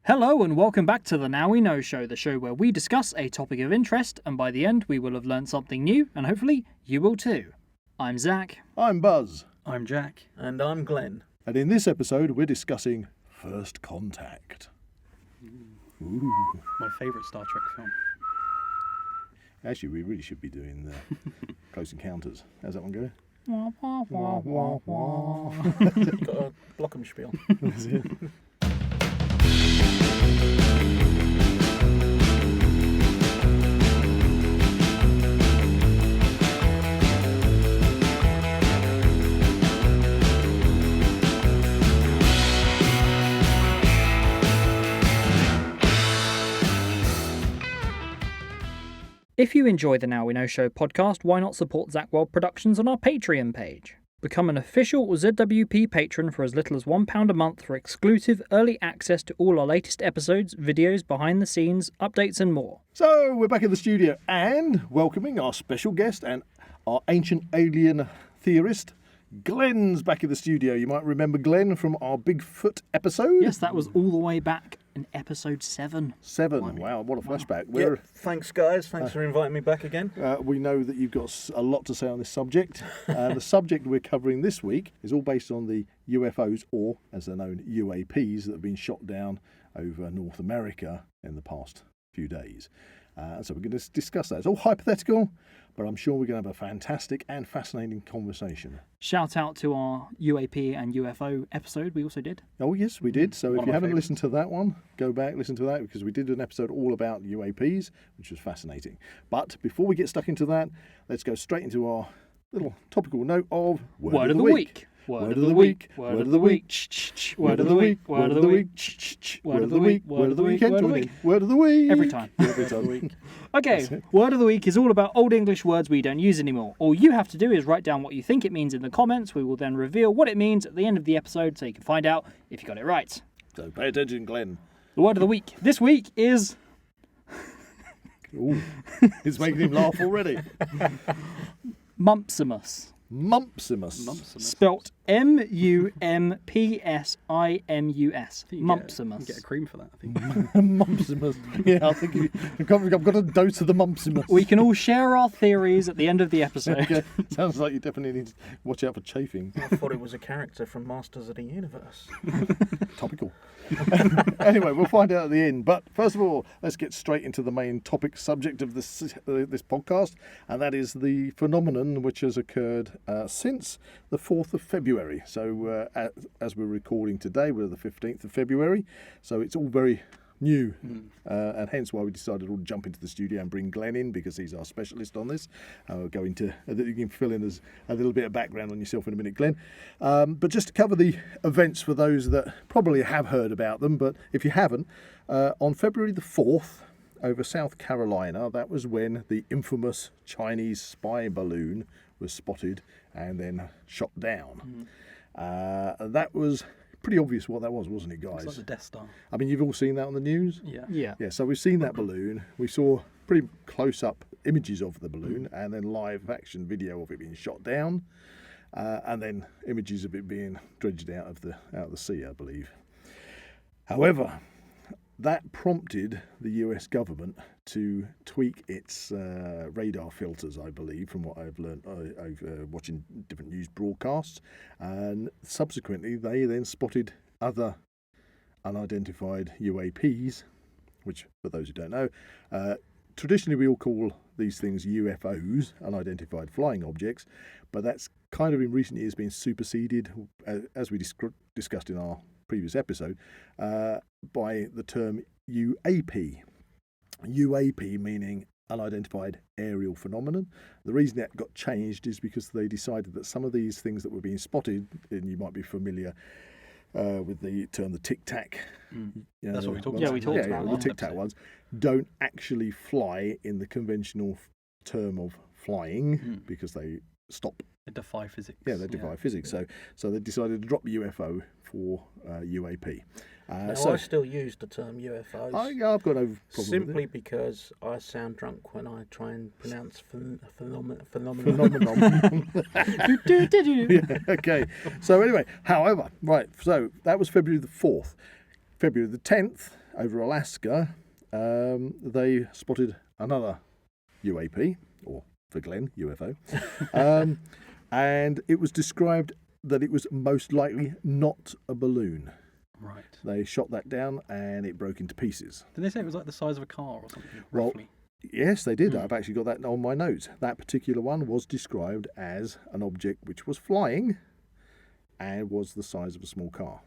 Hello and welcome back to the Now We Know Show, the show where we discuss a topic of interest and by the end we will have learned something new and hopefully you will too. I'm Zach. I'm Buzz. I'm Jack. And I'm Glenn. And in this episode we're discussing First Contact. Ooh. My favourite Star Trek film. Actually, we really should be doing Close Encounters. How's that one go? You've got a Glockenspiel. That's it. If you enjoy the Now We Know Show podcast, why not support Zak Wylde Productions on our Patreon page? Become an official ZWP patron for as little as £1 a month for exclusive early access to all our latest episodes, videos, behind the scenes, updates and more. So we're back in the studio and welcoming our special guest and our ancient alien theorist. Glenn's back in the studio. You might remember Glenn from our Bigfoot episode. Yes, that was all the way back in episode 7. 7. Wow, what a flashback. Yeah, thanks, guys. Thanks for inviting me back again. We know that you've got a lot to say on this subject. The subject we're covering this week is all based on the UFOs, or as they're known, UAPs, that have been shot down over North America in the past few days. So we're going to discuss that. It's all hypothetical, but I'm sure we're going to have a fantastic and fascinating conversation. Shout out to our UAP and UFO episode we also did. Oh, yes, we did. So if you haven't favourites. listened to that one, go back, listen to that, because we did an episode all about UAPs, which was fascinating. But before we get stuck into that, let's go straight into our little topical note of Word of the week. Word of the week. Word of the week. Word of the week. Word of the week. Word of the week. Word of the week. Word of the week. Word of the week. Every time. Every time. Okay, Word of the Week is all about Old English words we don't use anymore. All you have to do is write down what you think it means in the comments. We will then reveal what it means at the end of the episode so you can find out if you got it right. So pay attention, Glenn. The Word of the Week this week is... Ooh, it's making him laugh already. Mumpsimus. Mumpsimus. Spelt M-U-M-P-S-I-M-U-S. You Mumpsimus. get a cream for that, I think. Mumpsimus. Yeah, I think I've got a dose of the Mumpsimus. We can all share our theories at the end of the episode. Okay. Sounds like you definitely need to watch out for chafing. I thought it was a character from Masters of the Universe. Topical. Anyway, we'll find out at the end. But first of all, let's get straight into the main topic subject of this podcast, and that is the phenomenon which has occurred since the 4th of February. So as we're recording today, we're the 15th of February, so it's all very new, and hence why we decided to jump into the studio and bring Glenn in, because he's our specialist on this. We'll go into, you can fill in as a little bit of background on yourself in a minute, Glenn. But just to cover the events for those that probably have heard about them, but if you haven't, on February the 4th, over South Carolina, that was when the infamous Chinese spy balloon was spotted and then shot down. That was pretty obvious what that was, wasn't it, guys? It's like the Death Star. I mean, you've all seen that on the news? Yeah. Yeah. Yeah, so we've seen that balloon. We saw pretty close-up images of the balloon and then live action video of it being shot down, and then images of it being dredged out of the sea, I believe. However, that prompted the US government to tweak its radar filters, I believe, from what I've learned over watching different news broadcasts. And subsequently, they then spotted other unidentified UAPs, which, for those who don't know, traditionally we all call these things UFOs, unidentified flying objects, but that's kind of in recent years been superseded, as we discussed in our previous episode, by the term UAP. UAP meaning unidentified aerial phenomenon. The reason that got changed is because they decided that some of these things that were being spotted, and you might be familiar with the term the tic-tac. That's what we talked Yeah, about. we talked about the that. tic-tac ones don't actually fly in the conventional term of flying because they stop. They defy physics. Yeah, they defy physics. So they decided to drop UFO for UAP. Now, so I still use the term UFOs I've got no problem simply with it. because I sound drunk when I try and pronounce phenomenon. Phenomenon. Yeah, okay. So anyway, however, right. So that was February the 4th. February the 10th, over Alaska, they spotted another UAP, or for Glenn, UFO, and it was described that it was most likely not a balloon. Right. They shot that down and it broke into pieces. Did they say it was like the size of a car or something, Well, roughly? Yes, they did. I've actually got that on my notes. That particular one was described as an object which was flying and was the size of a small car.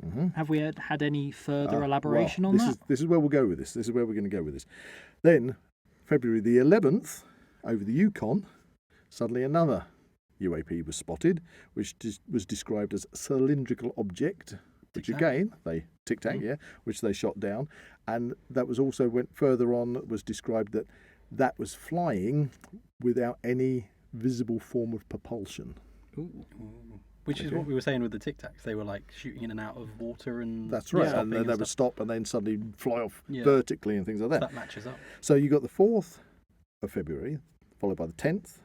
Mm-hmm. Have we had any further elaboration on that? This is where we'll go with this. This is where we're going to go with this. Then, February the 11th, over the Yukon, suddenly another UAP was spotted, which was described as cylindrical object, which again, they tic-tac, which they shot down. And that was also, went further on, was described that was flying without any visible form of propulsion. Ooh. Which is what we were saying with the Tic Tacs. They were like shooting in and out of water and that's right, and then they would stop and then suddenly fly off vertically and things like that. That matches up. So you got the 4th of February, followed by the 10th,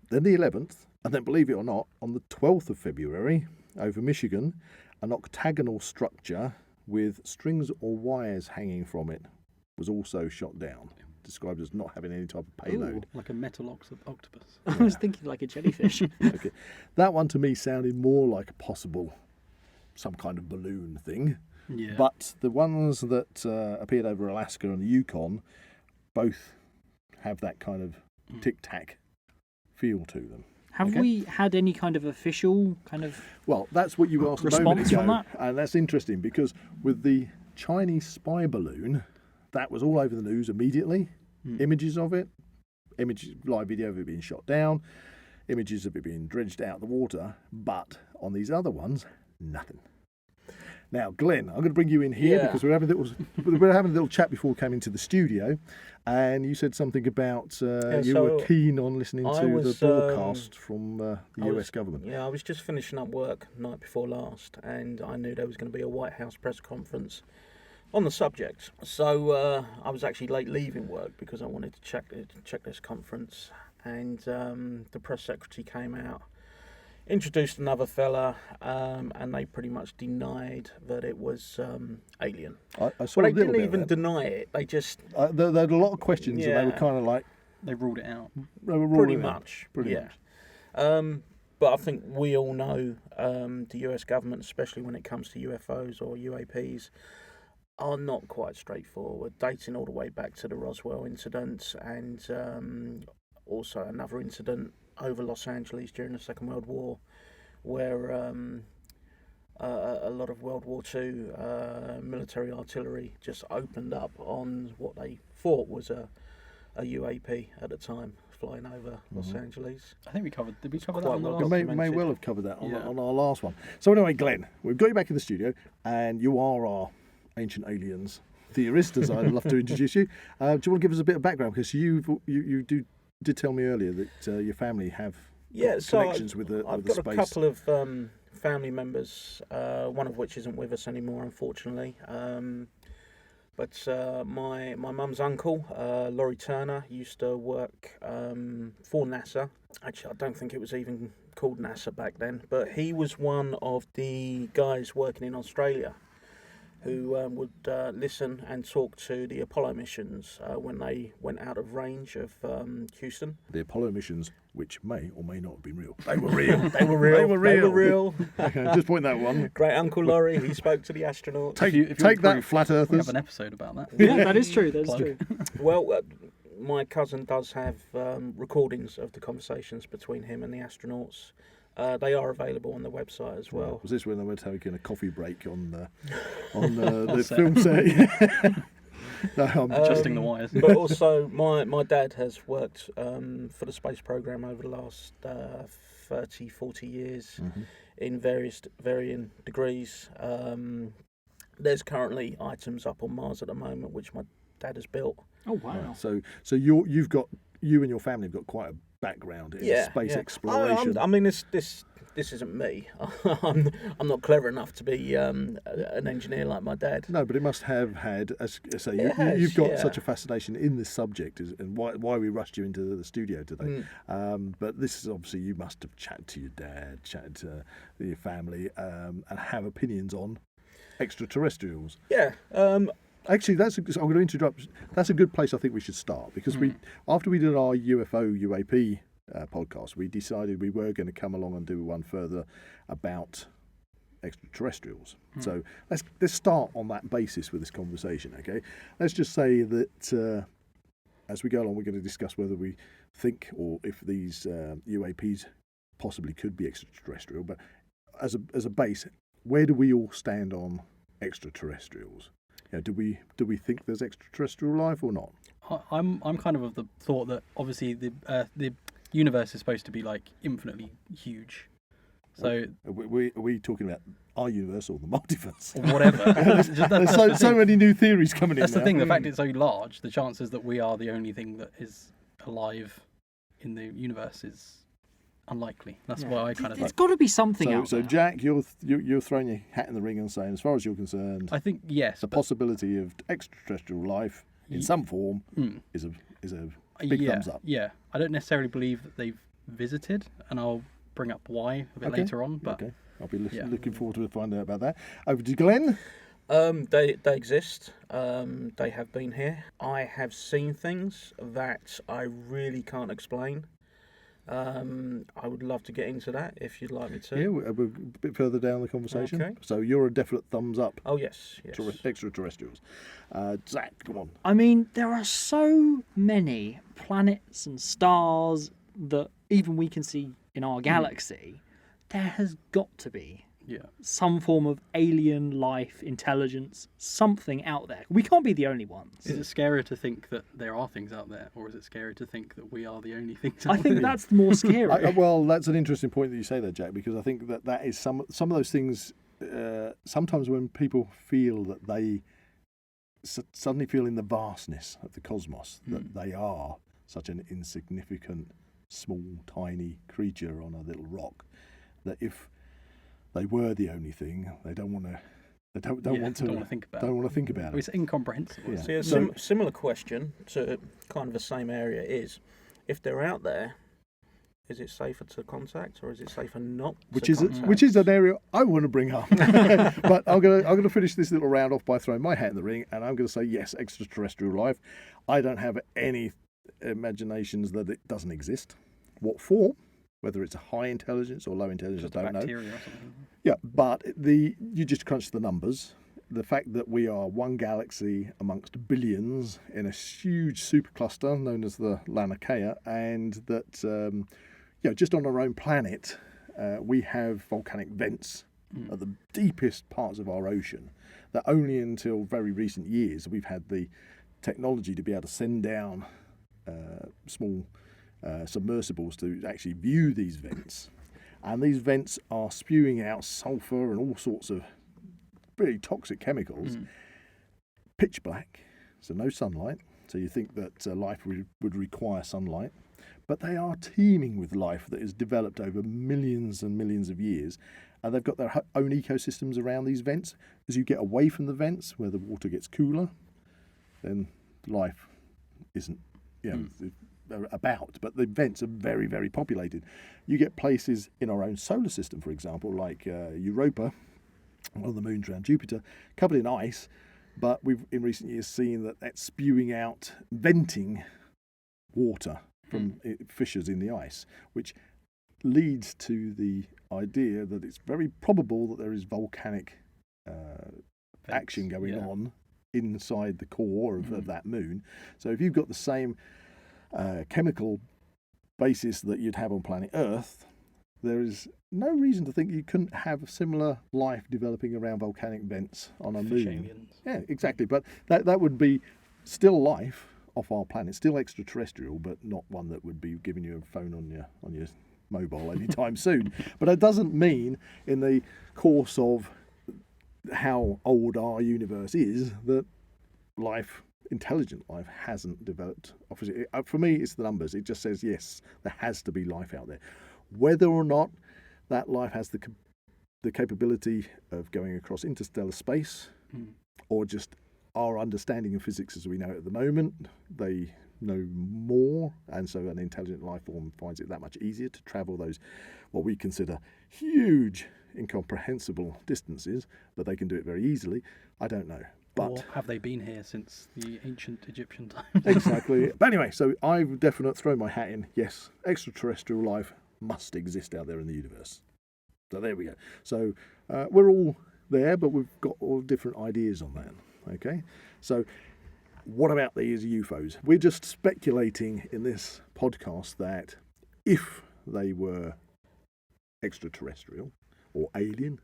then the 11th, and then believe it or not, on the 12th of February, over Michigan, an octagonal structure with strings or wires hanging from it was also shot down, described as not having any type of payload. Ooh, like a metal octopus. I was thinking like a jellyfish. Okay, that one to me sounded more like a possible, some kind of balloon thing. Yeah. But the ones that appeared over Alaska and the Yukon both have that kind of tic-tac feel to them. Have we had any kind of official kind of Well, that's what you asked a moment response ago, on that? and that's interesting because with the Chinese spy balloon, that was all over the news immediately. Images of it, live video of it being shot down, images of it being dredged out of the water, but on these other ones, nothing. Now, Glenn, I'm going to bring you in here because we're having a little chat before we came into the studio, and you said something about you were keen on listening to the broadcast from the US government. Yeah, I was just finishing up work night before last, and I knew there was going to be a White House press conference on the subject. So I was actually late leaving work because I wanted to check this conference, and the press secretary came out, introduced another fella, and they pretty much denied that it was alien. I saw Well, a they little didn't bit even of that. deny it. They just There had a lot of questions, and they were kind of like They ruled it out. pretty much. Pretty Yeah. much. But I think we all know the US government, especially when it comes to UFOs or UAPs, are not quite straightforward, dating all the way back to the Roswell incident and also another incident over Los Angeles during the Second World War, where a lot of World War II military artillery just opened up on what they thought was a UAP at the time, flying over Los Angeles. I think we covered. Did we cover that quite on the well last? We may well have covered that on our last one. So anyway, Glenn, we've got you back in the studio, and you are our ancient aliens theorist, as I'd love to introduce you. Do you want to give us a bit of background? Because you did tell me earlier that your family have connections with the I've with got the a space. couple of family members, one of which isn't with us anymore, unfortunately. But my mum's uncle, Laurie Turner, used to work for NASA. Actually, I don't think it was even called NASA back then, but he was one of the guys working in Australia who would listen and talk to the Apollo missions when they went out of range of Houston. The Apollo missions, which may or may not have been real. They were real. They were real. They were real. Okay, just point that one. Great Uncle Laurie, he spoke to the astronauts. Take that, flat We earthers. have an episode about that. Yeah, that is true. That's true. Well, my cousin does have recordings of the conversations between him and the astronauts. They are available on the website as well. Was this when they were taking a coffee break on the film set? No, I'm Adjusting the wires. But also, my dad has worked for the space program over the last 30, 40 years in varying degrees. There's currently items up on Mars at the moment, which my dad has built. Oh wow! So you and your family have got quite a background in space exploration. I mean, this isn't me. I'm not clever enough to be an engineer like my dad. No, but it must have had, as I say, you've got such a fascination in this subject, and why we rushed you into the studio today. But this is obviously, you must have chatted to your dad, chatted to your family, and have opinions on extraterrestrials. Yeah. Actually, I'm going to interrupt. That's a good place I think we should start, because after we did our UFO UAP podcast, we decided we were going to come along and do one further about extraterrestrials. So let's start on that basis with this conversation, okay? Let's just say that as we go along, we're going to discuss whether we think or if these UAPs possibly could be extraterrestrial. But as a base, where do we all stand on extraterrestrials? Do we think there's extraterrestrial life or not? I'm kind of the thought that obviously the universe is supposed to be like infinitely huge. So are we talking about our universe or the multiverse? Or whatever. There's so many new theories coming in. That's the thing. The fact it's so large, the chances that we are the only thing that is alive in the universe is unlikely. That's why I kind of. There's got to be something out there. So, there. Jack, you're throwing your hat in the ring and saying, as far as you're concerned, I think yes, the possibility of extraterrestrial life in some form is a big thumbs up. Yeah, I don't necessarily believe that they've visited, and I'll bring up why a bit later on. But I'll be looking forward to finding out about that. Over to Glenn. They exist. They have been here. I have seen things that I really can't explain. I would love to get into that if you'd like me to. Yeah, we're a bit further down the conversation. Okay. So you're a definite thumbs up. Oh yes. Extraterrestrials. Zach, come on. I mean, there are so many planets and stars that even we can see in our galaxy. There has got to be some form of alien life, intelligence, something out there. We can't be the only ones. Is it scarier to think that there are things out there, or is it scarier to think that we are the only things out there? I think that's more scary. Well, that's an interesting point that you say there, Jack, because I think that is some of those things. Sometimes when people feel that they suddenly feel in the vastness of the cosmos, that they are such an insignificant, small, tiny creature on a little rock, that if they were the only thing, they don't want to. They don't want to think about it. It's incomprehensible. Yeah. So similar question to kind of the same area is, if they're out there, is it safer to contact or is it safer not to contact? Which is an area I want to bring up. But I'm gonna finish this little round off by throwing my hat in the ring, and I'm going to say yes, extraterrestrial life. I don't have any imaginations that it doesn't exist. What form? Whether it's a high intelligence or low intelligence, I don't know. Bacteria or something. Yeah, but you just crunch the numbers. The fact that we are one galaxy amongst billions in a huge supercluster known as the Laniakea, and that just on our own planet, we have volcanic vents at the deepest parts of our ocean. That only until very recent years we've had the technology to be able to send down small submersibles to actually view these vents, and these vents are spewing out sulfur and all sorts of really toxic chemicals. Pitch black, so no sunlight. So you think that life would require sunlight, but they are teeming with life that is developed over millions and millions of years, and they've got their own ecosystems around these vents. As you get away from the vents, where the water gets cooler, then life isn't about, but the vents are very, very populated. You get places in our own solar system, for example, like Europa, one of the moons around Jupiter, covered in ice, but we've in recent years seen that that's spewing out, venting water from fissures in the ice, which leads to the idea that it's very probable that there is volcanic action going on inside the core of that moon. So if you've got the same chemical basis that you'd have on planet Earth, there is no reason to think you couldn't have similar life developing around volcanic vents on a moon. Aliens. Yeah, exactly. But that would be still life off our planet, still extraterrestrial, but not one that would be giving you a phone on your mobile anytime soon. But it doesn't mean, in the course of how old our universe is, that intelligent life hasn't developed. Obviously, for me, it's the numbers. It just says, yes, there has to be life out there. Whether or not that life has the capability of going across interstellar space, or just our understanding of physics as we know it at the moment, they know more, and so an intelligent life form finds it that much easier to travel those, what we consider huge, incomprehensible distances, but they can do it very easily. I don't know. Or But have they been here since the ancient Egyptian times? exactly. But anyway, so I've definitely thrown my hat in. Yes, extraterrestrial life must exist out there in the universe. So there we go. So we're all there, but we've got all different ideas on that. Okay. So what about these UFOs? We're just speculating in this podcast that if they were extraterrestrial or alien,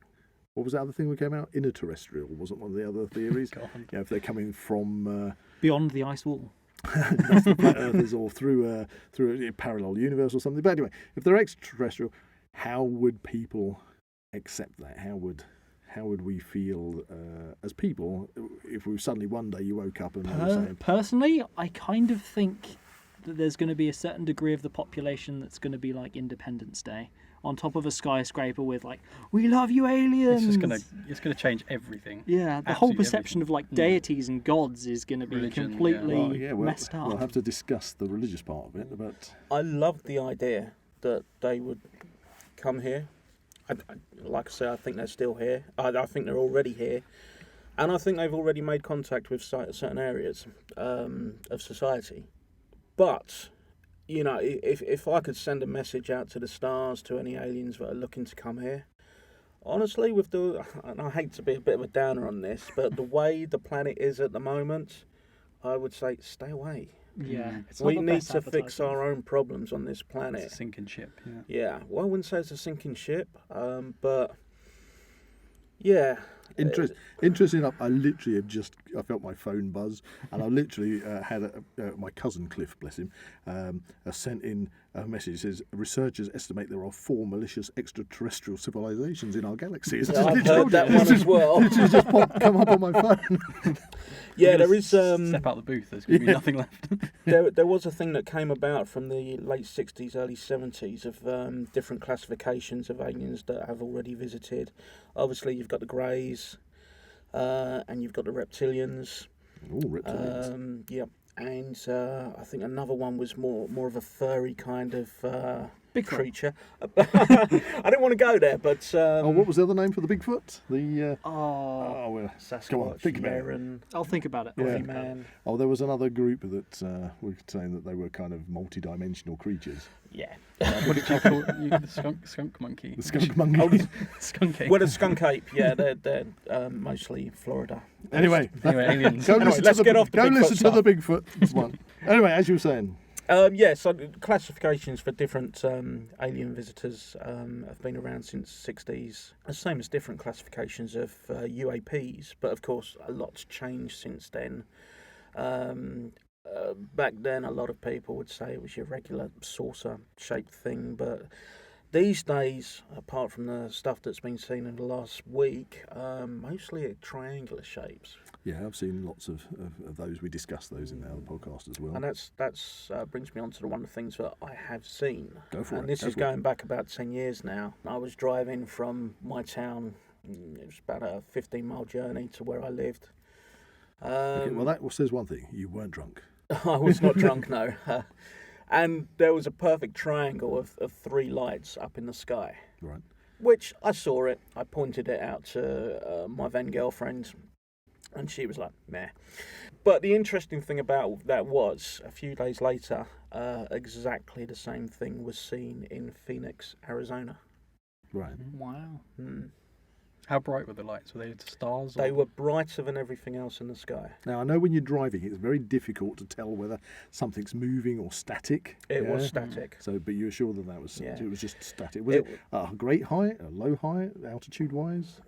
what was the other thing that came out? Interterrestrial wasn't one of the other theories. If they're coming from Beyond the ice wall. that's the flat earthers, or through a parallel universe or something. But anyway, if they're extraterrestrial, how would people accept that? How would we feel as people if we suddenly one day you woke up and they were saying, Personally, I kind of think that there's going to be a certain degree of the population that's going to be like Independence Day on top of a skyscraper with like, "We love you, aliens." It's gonna change everything. Yeah, the whole Absolutely perception everything. of like deities and gods is going to be Religion, completely messed up. We'll have to discuss the religious part of it, but I love the idea that they would come here. Like I say, I think they're still here. I think they're already here. And I think they've already made contact with certain areas of society. But, you know, if I could send a message out to the stars, to any aliens that are looking to come here, honestly, and I hate to be a bit of a downer on this, but the way the planet is at the moment, I would say stay away. Yeah, it's not We the need best to fix advertising. our own problems on this planet. It's a sinking ship. Yeah. Yeah, well, I wouldn't say it's a sinking ship, but yeah. interesting enough, I literally I felt my phone buzz, and I literally had my cousin Cliff, bless him, sent in a message. It says researchers estimate there are 4 malicious extraterrestrial civilizations in our galaxy. It's Yeah, I've heard that one as well. Literally just come up on my phone. Yeah, there is. Step out the booth. There's going to be nothing left. There was a thing that came about from the late 60s, early 70s of different classifications of aliens that have already visited. Obviously, you've got the Greys, and you've got the reptilians. Oh, reptilians. Yep. And I think another one was more of a furry kind of Bigfoot. creature. I don't want to go there, but what was the other name for the Bigfoot? The Oh, Sasquatch, come on, think about it. Yeren, I'll think about it. Yeah. Man. Oh, there was another group that were saying that they were kind of multi-dimensional creatures. Yeah. What did you call the skunk monkey? The skunk monkey. Skunk ape. Well, the skunk ape, yeah, they're mostly Florida. Anyway, aliens. go Anyway, listen let's to get off the go Bigfoot listen stuff. to the Bigfoot one. Anyway, as you were saying, So classifications for different alien visitors have been around since the 60s. The same as different classifications of UAPs, but of course a lot's changed since then. Back then, a lot of people would say it was your regular saucer-shaped thing, but these days, apart from the stuff that's been seen in the last week, mostly triangular shapes. yeah, I've seen lots of those. We discussed those in the other podcast as well. And that's brings me on to the one of the things that I have seen. Go for it. And this Go is for going back about 10 years now. I was driving from my town. It was about a 15-mile journey to where I lived. Okay, well, that says one thing. You weren't drunk. I was not drunk, no. And there was a perfect triangle of 3 lights up in the sky. Right. Which I saw it. I pointed it out to my then girlfriend, and she was like, meh. But the interesting thing about that was, a few days later, exactly the same thing was seen in Phoenix, Arizona. Right. Wow. How bright were the lights? Were they stars? They were brighter than everything else in the sky. Now, I know when you're driving, it's very difficult to tell whether something's moving or static. It was static. So, but you were sure that was Yeah. it was just static. Was it a great height, a low height, altitude-wise?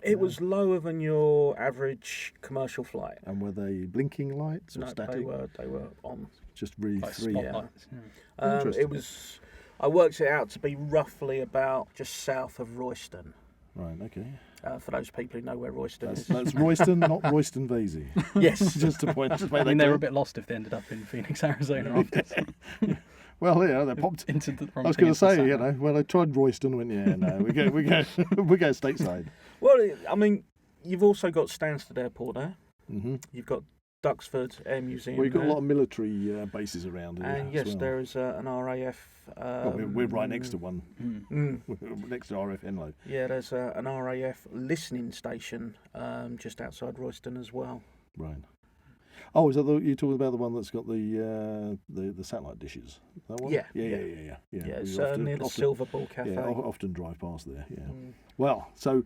It was lower than your average commercial flight. And were they blinking lights or No, static? they were on. Just really like three. spotlights. Yeah. Interesting. It was. I worked it out to be roughly about just south of Royston. Right. Okay. For those people who know where Royston That's, is. that's Royston, not Royston Vasey. Yes. Just to point. Just make I mean, that they were a clear. bit lost if they ended up in Phoenix, Arizona after. Well, yeah, they popped. Into the, I was going to say, you know, well, I tried Royston, went, yeah, no, we go stateside. Well, I mean, you've also got Stansted Airport there. Mm-hmm. You've got Duxford Air Museum. Well, you've got a there. lot of military bases around here. And yes, as well. there is an RAF. Well, we're right next to one. Mm. Next to RF Enlow. Yeah, there's an RAF listening station just outside Royston as well. Right. Oh, is that you're talking about the one that's got the satellite dishes? That one? Yeah. Yeah. Yeah, it's We near the Silver Ball Cafe. Yeah, often drive past there. Yeah. Well, so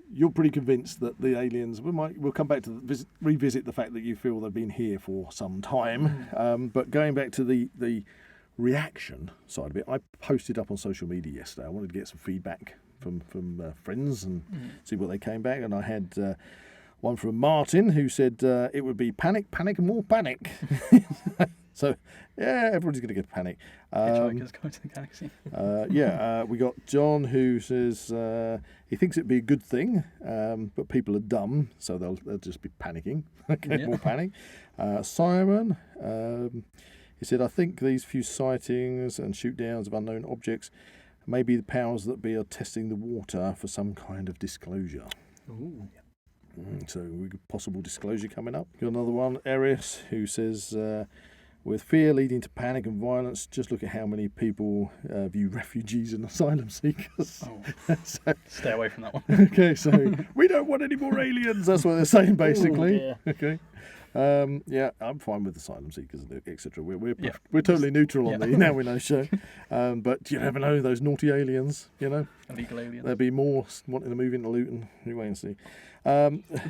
you're pretty convinced that the aliens. We'll come back to revisit the fact that you feel they've been here for some time. But going back to the reaction side of it, I posted up on social media yesterday. I wanted to get some feedback from friends and see what they came back, and I had. One from Martin who said it would be panic, panic, and more panic. So, yeah, everybody's going to get panic. Hitchhikers going to the galaxy. We got John who says he thinks it'd be a good thing, but people are dumb, so they'll just be panicking. Okay, more panic. Simon, he said, I think these few sightings and shoot downs of unknown objects may be the powers that be are testing the water for some kind of disclosure. Ooh. So we got possible disclosure coming up. Got another one, Eris, who says, with fear leading to panic and violence, just look at how many people view refugees and asylum seekers. Oh. Stay away from that one. Okay, so we don't want any more aliens. That's what they're saying, basically. Ooh, okay. I'm fine with asylum seekers, etc. We're Yeah. we're totally neutral on the Now We Know show. But you never know, those naughty aliens, Illegal aliens. there'll be more wanting to move into Luton. You wait and see.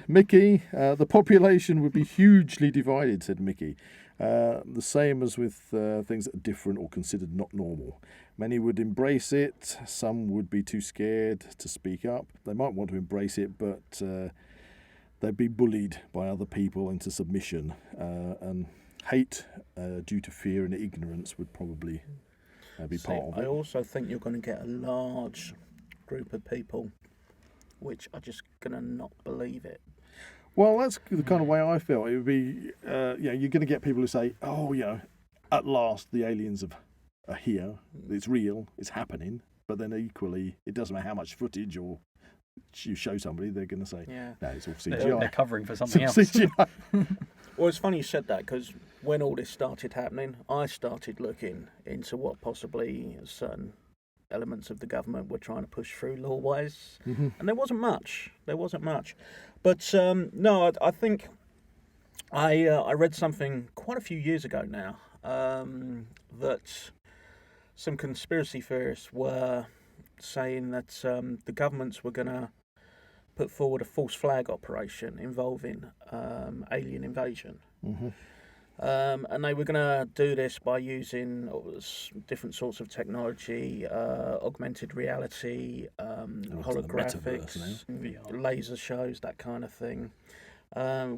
Mickey, the population would be hugely divided, said Mickey. The same as with things that are different or considered not normal. Many would embrace it. Some would be too scared to speak up. They might want to embrace it, but they'd be bullied by other people into submission. And hate due to fear and ignorance would probably be part of it. I also think you're going to get a large group of people which are just going to not believe it. Well, that's the kind of way I feel. It would be, you're going to get people who say, at last the aliens are here, it's real, it's happening. But then equally, it doesn't matter how much footage or you show somebody, they're going to say, no, it's all CGI. They're covering for something else. CGI. Well, it's funny you said that, because when all this started happening, I started looking into what possibly certain elements of the government were trying to push through law-wise, and there wasn't much. But no, I think I read something quite a few years ago now that some conspiracy theorists were saying that the governments were going to put forward a false flag operation involving alien invasion. And they were going to do this by using different sorts of technology, augmented reality, holographics, VR. laser shows, that kind of thing.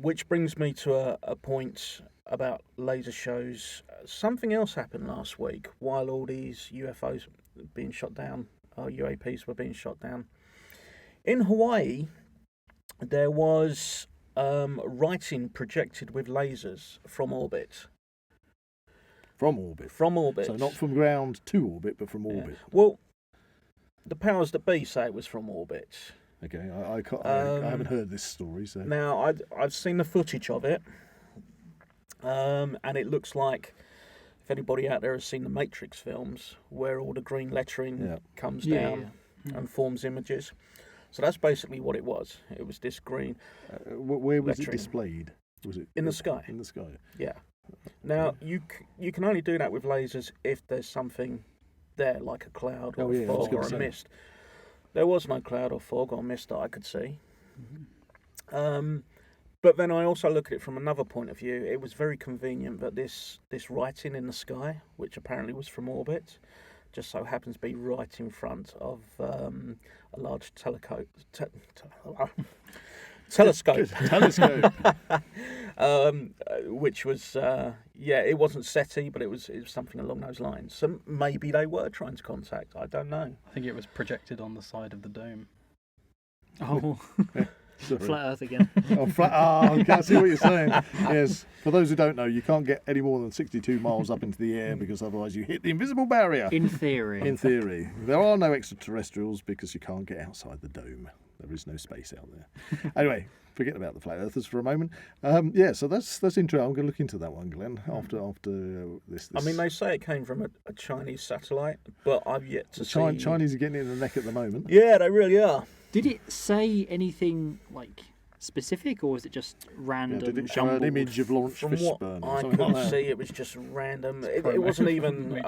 Which brings me to a point about laser shows. Something else happened last week while all these UFOs being shot down, or UAPs were being shot down. In Hawaii, there was writing projected with lasers from orbit. From orbit. From orbit. So not from ground to orbit, but from orbit. Well, the powers that be say it was from orbit. Okay, I haven't heard this story. So Now, I've seen the footage of it, and it looks like, if anybody out there has seen the Matrix films, where all the green lettering comes down and forms images. So that's basically what it was. It was this green. Where was lettering. it displayed? Was it In the sky. In the sky. Yeah. Now you can only do that with lasers if there's something there, like a cloud or a fog or a mist. There was no cloud or fog or mist that I could see. But then I also look at it from another point of view. It was very convenient that this writing in the sky, which apparently was from orbit, just so happens to be right in front of a large telescope. Which was, it wasn't SETI, but it was something along those lines. So maybe they were trying to contact. I don't know. I think it was projected on the side of the dome. Oh, flat Earth again. I can see what you're saying. Yes, for those who don't know, you can't get any more than 62 miles up into the air because otherwise you hit the invisible barrier. In theory. In theory. There are no extraterrestrials because you can't get outside the dome. There is no space out there. Anyway, forget about the flat earthers for a moment. So that's interesting. I'm going to look into that one, Glenn, after this. I mean, they say it came from a Chinese satellite, but I've yet to see... Chinese are getting it in the neck at the moment. Yeah, they really are. Did it say anything like specific, or was it just random? Did it show an image of Lawrence From what Fishburne? I could see, it was just random. It wasn't even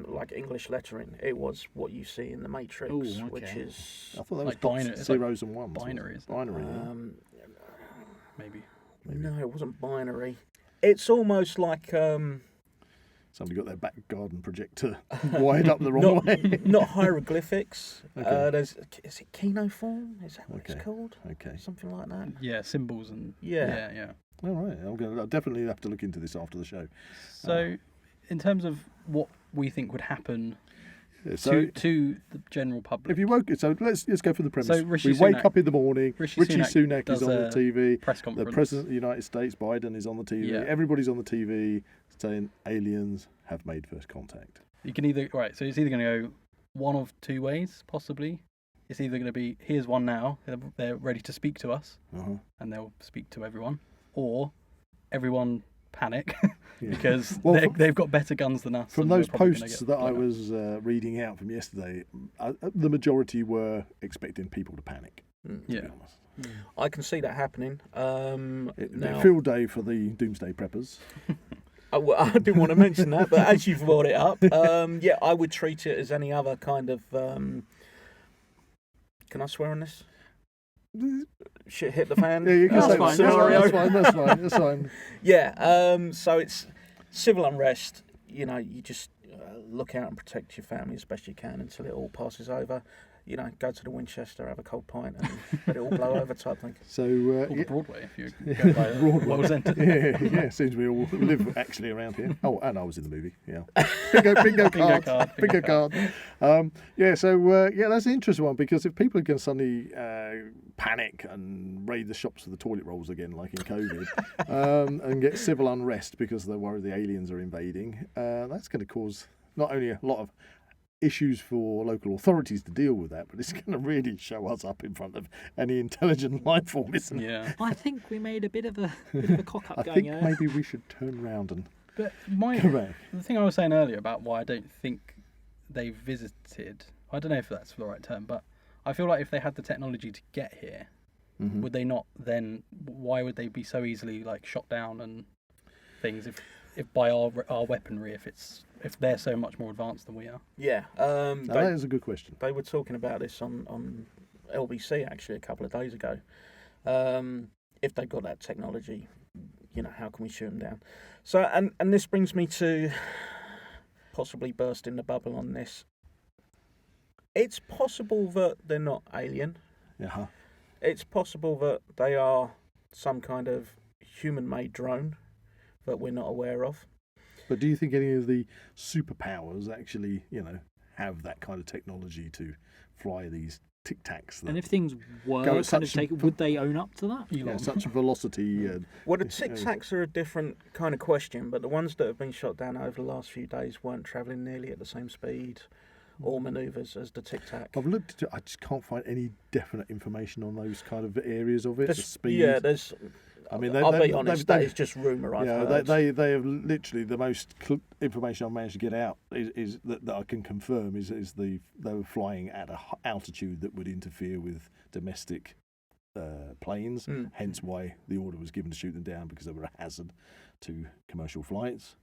like English lettering. It was what you see in the Matrix, which is... I thought that was like binary, zeros and ones. Binary. Binary. Maybe. No, it wasn't binary. It's almost like... Somebody got their back garden projector wired up the wrong way. Not hieroglyphics. Okay. Is it cuneiform? Is that what it's called? Okay. Something like that. Yeah, symbols and... Yeah. Yeah. All right. I'll definitely have to look into this after the show. So, in terms of what we think would happen So to the general public... if you woke, so let's go for the premise. So we wake up in the morning. Rishi Sunak is on the TV. Press conference. The President of the United States, Biden, is on the TV. Yeah. Everybody's on the TV saying aliens have made first contact. You can either... Right, so it's either going to go one of two ways, possibly. It's either going to be, here's one now, they're ready to speak to us, and they'll speak to everyone, or everyone panic, because they've got better guns than us. From those posts that I was reading out from yesterday, the majority were expecting people to panic. To be honest. I can see that happening. A field day for the doomsday preppers. I didn't want to mention that, but as you've brought it up, I would treat it as any other kind of... can I swear on this? Shit hit the fan. Yeah, you can say fine. That's fine. Yeah, so it's civil unrest. You know, you just look out and protect your family as best you can until it all passes over. You know, go to the Winchester, have a cold pint, and let it all blow over type thing. So Broadway, if you go by Broadway. yeah, seems we all live actually around here. Oh, and I was in the movie. Yeah, bingo card. That's an interesting one, because if people can suddenly panic and raid the shops for the toilet rolls again, like in COVID, and get civil unrest because they're worried the aliens are invading, that's going to cause not only a lot of issues for local authorities to deal with that, but it's going to really show us up in front of any intelligent life form, isn't it? Yeah. I think we made a bit of a cock up I going. think maybe we should turn around and But correct. the thing I was saying earlier about why I don't think they visited, I don't know if that's the right term, but I feel like if they had the technology to get here, would they not then? Why would they be so easily like shot down and things? If by our weaponry, if they're so much more advanced than we are. Yeah, that is a good question. They were talking about this on LBC actually a couple of days ago. If they've got that technology, you know, how can we shoot them down? So, and this brings me to possibly bursting the bubble on this. It's possible that they're not alien. Yeah. It's possible that they are some kind of human-made drone that we're not aware of. But do you think any of the superpowers actually, have that kind of technology to fly these Tic Tacs? And if things were kind of taken, would they own up to that? Yeah, such a velocity. Well, the Tic Tacs are a different kind of question, but the ones that have been shot down over the last few days weren't travelling nearly at the same speed or manoeuvres as the Tic Tac. I've looked at it, I just can't find any definite information on those kind of areas of it. The speed. Yeah, there's... I mean, I'll be honest, that is just rumour I've heard. They have literally the most information I've managed to get out is that I can confirm is they were flying at an altitude that would interfere with domestic planes, hence why the order was given to shoot them down, because they were a hazard to commercial flights.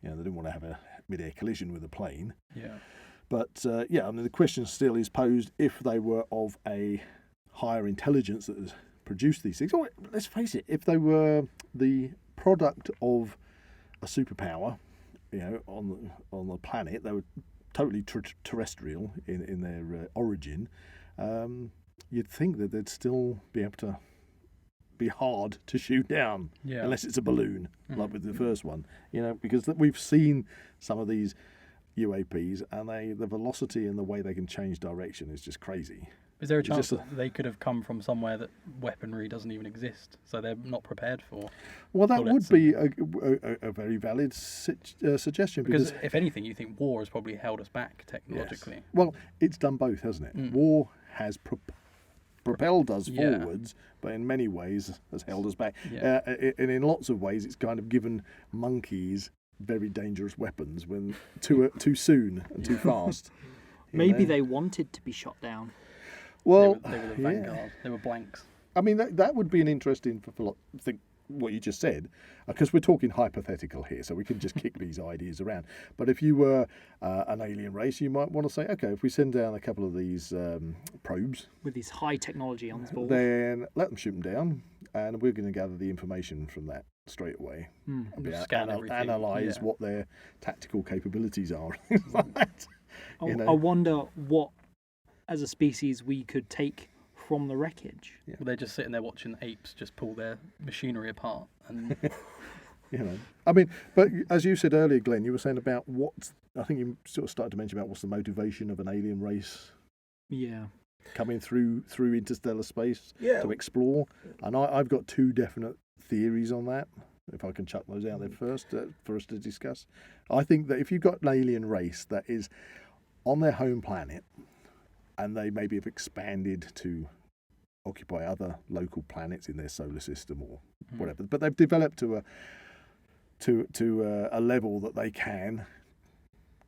They didn't want to have a mid-air collision with a plane. Yeah. But the question still is posed, if they were of a higher intelligence that has produced these things. Oh, let's face it, if they were the product of a superpower, on the planet, they were totally terrestrial in their origin, you'd think that they'd still be able to be hard to shoot down, unless it's a balloon, like with the first one, because we've seen some of these UAPs, and the velocity and the way they can change direction is just crazy. Is there a chance that they could have come from somewhere that weaponry doesn't even exist, so they're not prepared for? Well, that would be a very valid suggestion. Because if anything, you think war has probably held us back technologically. Yes. Well, it's done both, hasn't it? War has propelled us Yeah. forwards, but in many ways has held us back. Yeah. And in lots of ways, it's kind of given monkeys very dangerous weapons when too soon and too fast. you Maybe know. they wanted to be shot down. Well, they were the yeah. vanguard. They were blanks. I mean, that would be an interesting thing, what you just said, because we're talking hypothetical here, so we can just kick these ideas around. But if you were an alien race, you might want to say, okay, if we send down a couple of these probes, With this high technology on board. then let them shoot them down, and we're going to gather the information from that straight away. And be able to Scan everything, analyse yeah. what their tactical capabilities are. Things like that. I, you know. I wonder what, as a species, we could take from the wreckage. Yeah. Well, they're just sitting there watching apes just pull their machinery apart. And You know, I mean, but as you said earlier, Glenn, you were saying about I think you sort of started to mention about what's the motivation of an alien race Yeah. coming through interstellar space Yeah. to explore. And I've got two definite theories on that, if I can chuck those out there first for us to discuss. I think that if you've got an alien race that is on their home planet and they maybe have expanded to occupy other local planets in their solar system or whatever, but they've developed to a level that they can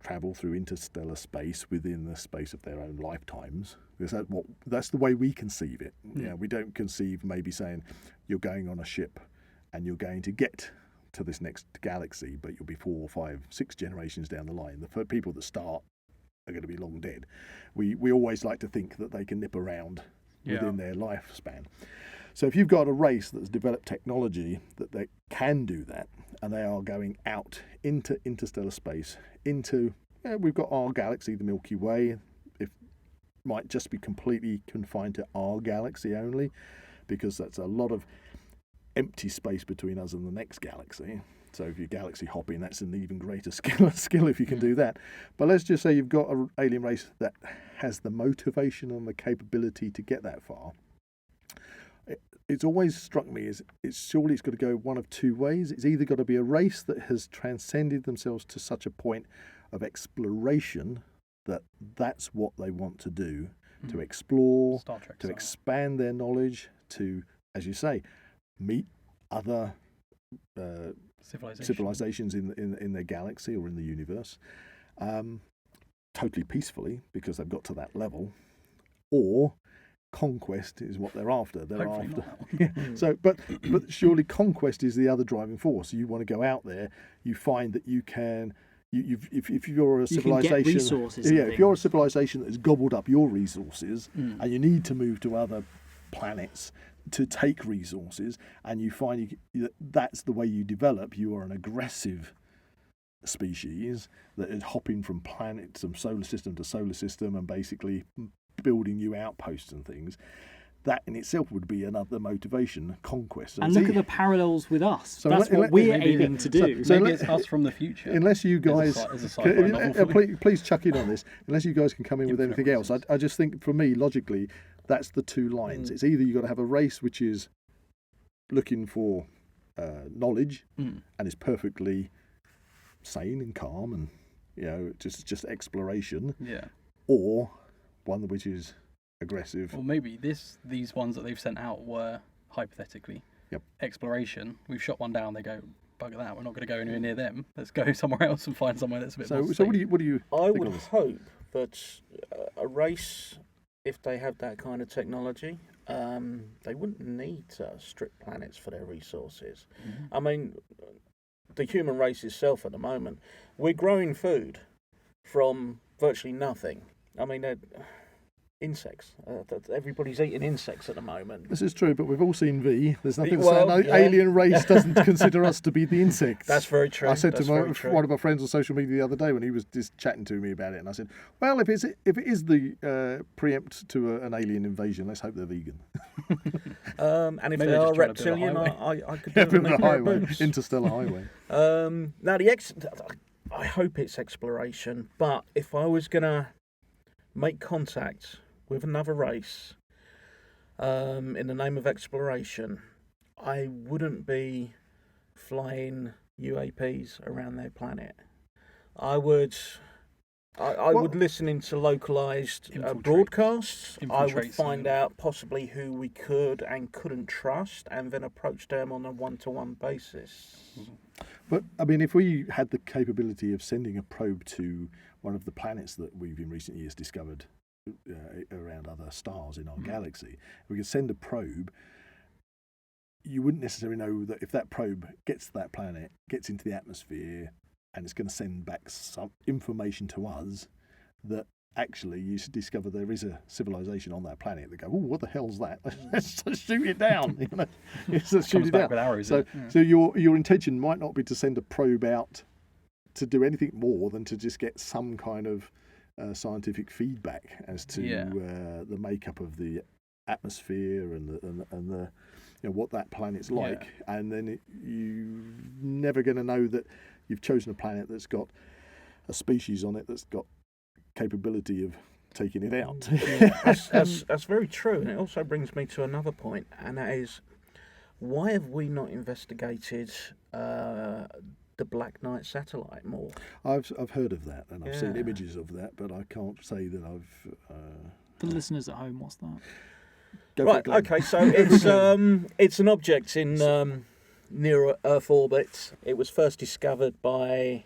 travel through interstellar space within the space of their own lifetimes. Because that's the way we conceive it. Yeah, we don't conceive maybe saying you're going on a ship and you're going to get to this next galaxy, but you'll be 4, 5, 6 generations down the line. The people that start are going to be long dead. We always like to think that they can nip around within their lifespan. So if you've got a race that's developed technology that they can do that, and they are going out into interstellar space, we've got our galaxy, the Milky Way. It might just be completely confined to our galaxy only, because that's a lot of empty space between us and the next galaxy. So if you're galaxy hopping, that's an even greater skill if you can do that. But let's just say you've got an alien race that has the motivation and the capability to get that far. It's always struck me as surely it's got to go one of two ways. It's either got to be a race that has transcended themselves to such a point of exploration that that's what they want to do, to explore, Star Trek to style. expand their knowledge, to, as you say, meet other civilizations in their galaxy or in the universe, totally peacefully because they've got to that level, or conquest is what they're after. Hopefully not that one. Yeah. So, but surely conquest is the other driving force. You want to go out there. You find that you can. If you're a civilization, can get resources and if you're a things. civilization that has gobbled up your resources, and you need to move to other planets to take resources, and you find that's the way you develop. You are an aggressive species that is hopping from planet, from solar system to solar system, and basically building new outposts and things. That in itself would be another motivation, conquest. So And look at the parallels with us. So That's what we're aiming to do. So Maybe it's us from the future. Unless you guys, As a sci-fi novel. please chuck in on this. Unless you guys can come in with Infinite anything else, I just think for me logically, that's the two lines. It's either you've got to have a race which is looking for knowledge and is perfectly sane and calm and just exploration, or one which is aggressive. Well, maybe these ones that they've sent out were hypothetically exploration. We've shot one down. They go, bugger that. We're not going to go anywhere near them. Let's go somewhere else and find somewhere that's a bit more So safe. what do you? I think would of this? hope that a race, if they have that kind of technology, they wouldn't need to strip planets for their resources. I mean, the human race itself at the moment, we're growing food from virtually nothing. I mean, insects. Everybody's eating insects at the moment. This is true, but we've all seen V. There's nothing Well, to say. yeah. Alien race doesn't consider us to be the insects. That's very true. I said That's to very true. one of my friends on social media the other day when he was just chatting to me about it, and I said, "Well, if it is the preempt to an alien invasion, let's hope they're vegan." And if Maybe they they're are just trying to build a reptilian, highway. I could do with Build a a pair of highway, boots. interstellar highway. Now, I hope it's exploration, but if I was going to make contact with another race in the name of exploration, I wouldn't be flying UAPs around their planet. I would I would listen into localised broadcasts. I would find out possibly who we could and couldn't trust, and then approach them on a one-to-one basis. But I mean, if we had the capability of sending a probe to one of the planets that we've in recent years discovered around other stars in our galaxy, we could send a probe. You wouldn't necessarily know that if that probe gets to that planet, gets into the atmosphere, and it's going to send back some information to us, that actually you discover there is a civilization on that planet that go, oh, what the hell's that? Let's shoot it down. Let's shoot it down. With arrows, so your intention might not be to send a probe out to do anything more than to just get some kind of scientific feedback as to the makeup of the atmosphere and the what that planet's like, and then you're never going to know that you've chosen a planet that's got a species on it that's got capability of taking it out. That's very true, and it also brings me to another point, and that is, why have we not investigated the Black Knight satellite more? I've heard of that, and I've seen images of that, but I can't say that I've. For the listeners at home, what's that? Right. Okay. So it's an object in near Earth orbit. It was first discovered by.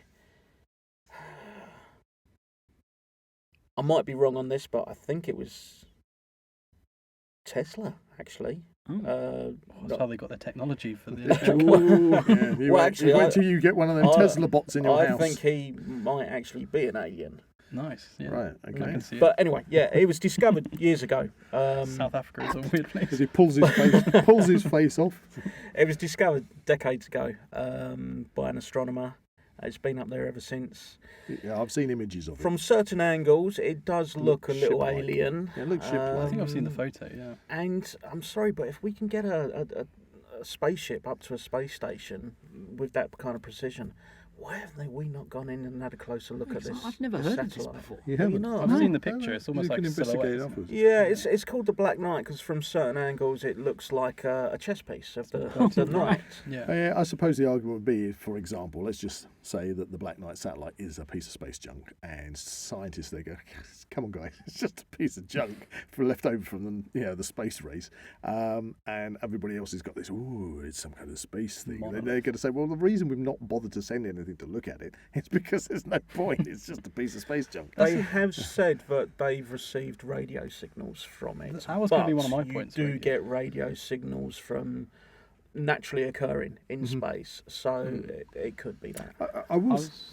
I might be wrong on this, but I think it was Tesla, actually. That's how they got their technology for this. Wait till you get one of them Tesla bots in your house. I think he might actually be an alien. Nice. Yeah. Right. Okay. I can see but anyway, it was discovered years ago. South Africa is a weird place. Because he pulls his face off. It was discovered decades ago by an astronomer. It's been up there ever since. Yeah, I've seen images of it. From certain angles, it does look a little ship-like. alien. Yeah, it looks ship-like. I think I've seen the photo. Yeah. And I'm sorry, but if we can get a spaceship up to a space station with that kind of precision, why haven't we not gone in and had a closer look at this? I've never heard satellite? of this before. You haven't? I've seen the picture. It's almost You like can a silhouette. investigate isn't it? afterwards. Yeah, it's called the Black Knight because from certain angles it looks like a chess piece of the knight. Yeah. I suppose the argument would be, for example, let's just say that the Black Knight satellite is a piece of space junk, and scientists they go, "Come on, guys, it's just a piece of junk left over from the space race," and everybody else has got this. Ooh, it's some kind of space thing. They're going to say, "Well, the reason we've not bothered to send anything to look at it is because there's no point. It's just a piece of space junk." They have said that they've received radio signals from it. That was going to be one of my points. You do get radio signals from naturally occurring in space, so it could be that.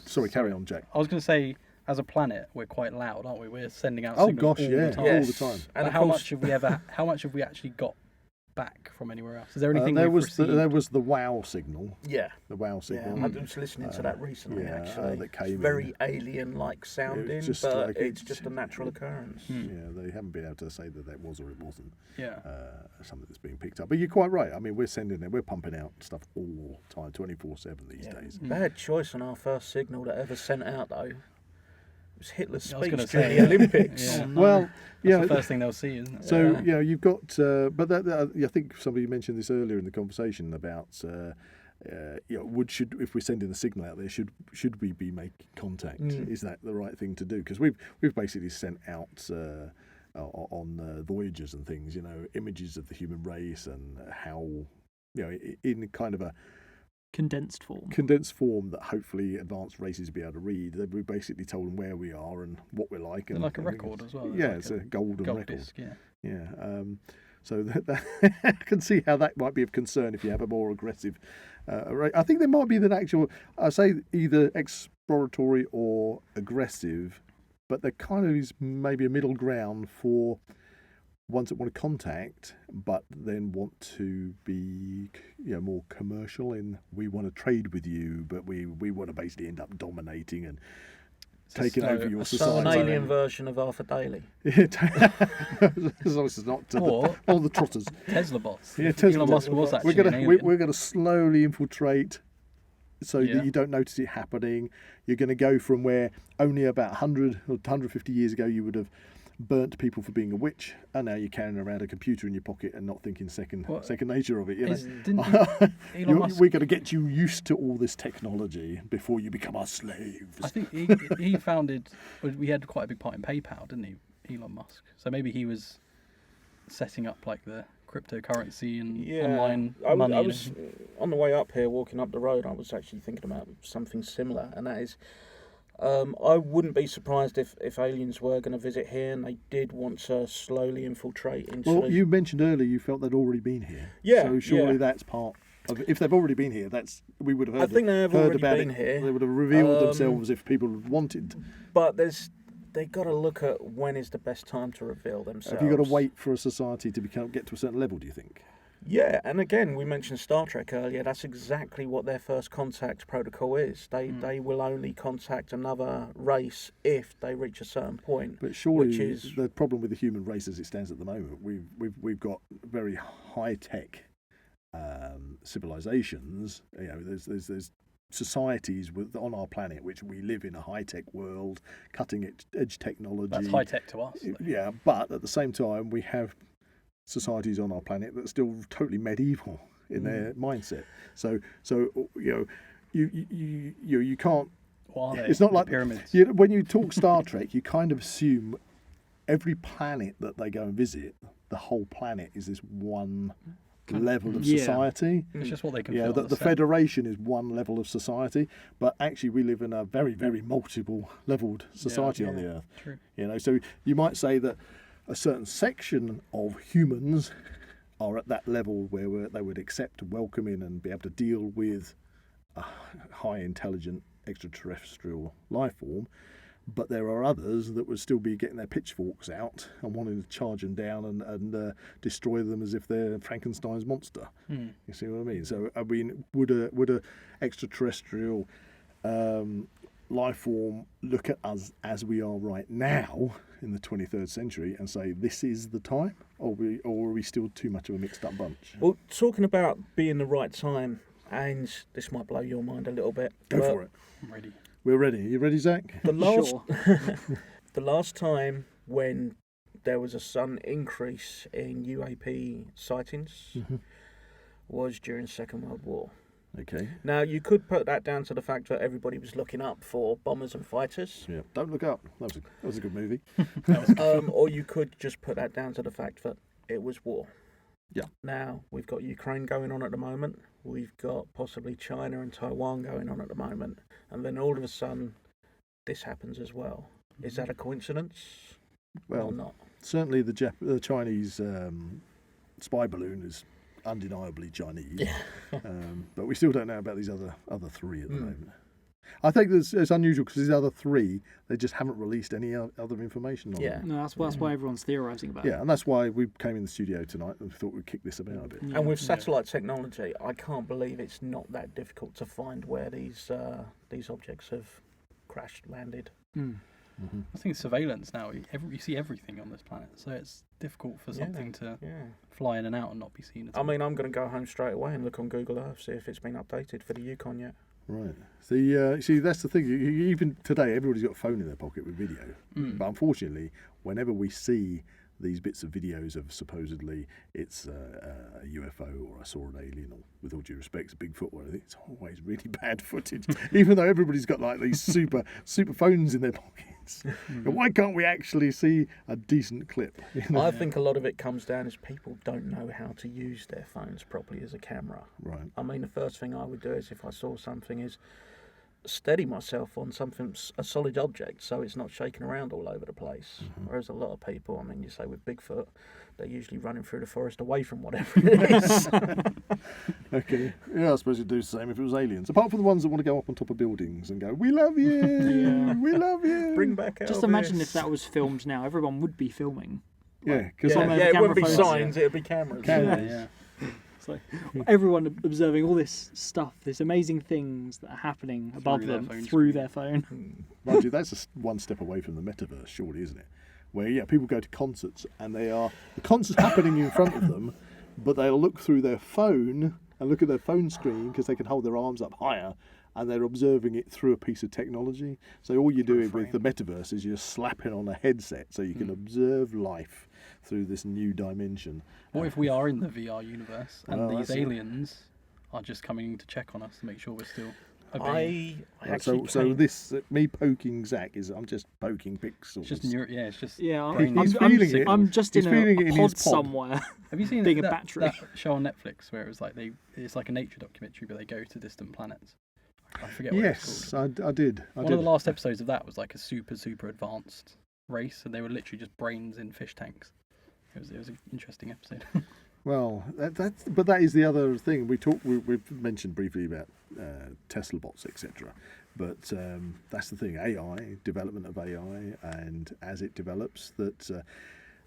Sorry, carry on, Jack. I was going to say, as a planet, we're quite loud, aren't we? We're sending out Oh signals gosh, all yeah, the time. all the time. And But how much have we actually got back from anywhere else? Is there anything there we've was received? there was the WOW signal. Yeah. The WOW signal. Yeah, I was listening to that recently, actually. That came it's very alien-like sounding, just but like it's just a natural occurrence. Yeah, they haven't been able to say that was or it wasn't. Yeah. Something that's being picked up. But you're quite right. I mean, we're pumping out stuff all the time, 24/7 these days. Bad choice on our first signal that ever sent out, though. It was Hitler's I was speech gonna during say, the Olympics. Yeah. Oh, no. Well, That's the first thing they'll see, isn't it? So you've got, but that I think somebody mentioned this earlier in the conversation about, if we're sending a signal out there, should we be making contact? Is that the right thing to do? Because we've basically sent out on voyages and things, images of the human race and how, in kind of a Condensed form that hopefully advanced races will be able to read. We basically told them where we are and what we're like. And like a record as well. Yeah, it's a golden gold record. disc, yeah. Yeah. So that I can see how that might be of concern if you have a more aggressive array. I think there might be an actual, I say either exploratory or aggressive, but there kind of is maybe a middle ground for ones that want to contact, but then want to be more commercial in we want to trade with you, but we want to basically end up dominating and taking over your society. An alien version of Arthur Daly. As long as it's not all the trotters. Tesla bots. Yeah, Tesla Elon bots. Musk was actually an alien. We're going to slowly infiltrate so that you don't notice it happening. You're going to go from where only about 100 or 150 years ago you would have burnt people for being a witch, and now you're carrying around a computer in your pocket and not thinking second nature of it. You know? Elon Musk, we're going to get you used to all this technology before you become our slaves. I think he founded. We had quite a big part in PayPal, didn't he, Elon Musk? So maybe he was setting up like the cryptocurrency and online money. I was on the way up here, walking up the road. I was actually thinking about something similar, and that is, I wouldn't be surprised if aliens were going to visit here and they did want to slowly infiltrate into. Well, you mentioned earlier you felt they'd already been here. Yeah. So surely that's part of it. If they've already been here, we would have heard. I think they have heard already about been it. here. They would have revealed themselves if people wanted. But they've got to look at when is the best time to reveal themselves. Have you got to wait for a society to get to a certain level, do you think? Yeah, and again, we mentioned Star Trek earlier. That's exactly what their first contact protocol is. They will only contact another race if they reach a certain point. But surely which is the problem with the human race as it stands at the moment, we've got very high tech civilizations. You know, there's societies on our planet which we live in a high tech world, cutting edge technology. That's high tech to us. Yeah, but at the same time we have societies on our planet that are still totally medieval in their mindset. So you know you can't. What are they? It's not like pyramids. When you talk Star Trek, you kind of assume every planet that they go and visit, the whole planet is this one level of society. It's just what they can. Yeah, the Federation is one level of society, but actually we live in a very, very multiple leveled society on the Earth. True. You know, so you might say that a certain section of humans are at that level where they would accept, welcome in, and be able to deal with a high intelligent extraterrestrial life form. But there are others that would still be getting their pitchforks out and wanting to charge them down and destroy them as if they're Frankenstein's monster. You see what I mean? So, I mean, would a extraterrestrial life form look at us as we are right now in the 23rd century and say this is the time, or are we still too much of a mixed up bunch? Well, talking about being the right time, and this might blow your mind a little bit. Go for it. I'm ready. We're ready. You ready, Zach? The last, Sure. the last time when there was a sudden increase in UAP sightings was during Second World War. Okay. Now, you could put that down to the fact that everybody was looking up for bombers and fighters. Yeah. Don't Look Up. That was a good movie. Or you could just put that down to the fact that it was war. Yeah. Now, we've got Ukraine going on at the moment. We've got possibly China and Taiwan going on at the moment. And then all of a sudden, this happens as well. Is that a coincidence Well, or not? certainly the Chinese spy balloon is undeniably Chinese. But we still don't know about these other three at the moment. I think it's unusual because these other three, they just haven't released any other information on them. No, that's why everyone's theorising about it. Yeah, and that's why we came in the studio tonight and thought we'd kick this about a bit. And with satellite technology, I can't believe it's not that difficult to find where these objects have crashed, landed. I think surveillance now. You see everything on this planet, so it's difficult for something to fly in and out and not be seen. I mean, I'm going to go home straight away and look on Google Earth, see if it's been updated for the Yukon yet. Right. See, that's the thing. Even today, everybody's got a phone in their pocket with video. But unfortunately, whenever we see these bits of videos of supposedly it's a UFO or I saw an alien, or with all due respect, a Bigfoot or anything, it's always really bad footage. Even though everybody's got like these super phones in their pockets. Why can't we actually see a decent clip? You know? I think a lot of it comes down is people don't know how to use their phones properly as a camera. Right. I mean, the first thing I would do is if I saw something is steady myself on something, a solid object, so it's not shaking around all over the place. Whereas a lot of people, I mean, you say with Bigfoot, they're usually running through the forest away from whatever it is. Okay. Yeah, I suppose you'd do the same if it was aliens. Apart from the ones that want to go up on top of buildings and go, "We love you, we love you." Bring back Elvis. Just imagine if that was filmed now, everyone would be filming. Yeah, because it wouldn't be phones. signs, it would be cameras. Yeah. It's like everyone observing all this stuff, these amazing things that are happening above their them phone through screen. their phone. Mind you, that's one step away from the metaverse, surely, isn't it? Where people go to concerts and the concert's happening in front of them, but they'll look through their phone and look at their phone screen because they can hold their arms up higher, and they're observing it through a piece of technology. So all you're doing with frame. the metaverse is you're slapping on a headset so you can observe life through this new dimension. What if we are in the VR universe and Well, these that's it. aliens are just coming to check on us to make sure we're still obeying? I Right, actually so came- this me poking Zach is I'm just poking pixels. It's just it's just Yeah, He's feeling it. I'm just He's in feeling it a in pod his pod. somewhere. Have you seen being a that, battery. that show on Netflix where it was like it's like a nature documentary, but they go to distant planets? I forget what it's Yes, called. I did. One of the last episodes of that was like a super advanced race, and they were literally just brains in fish tanks. It was an interesting episode. Well, but that is the other thing we've mentioned briefly about Tesla bots, etc. But that's the thing: AI, development of AI, and as it develops, that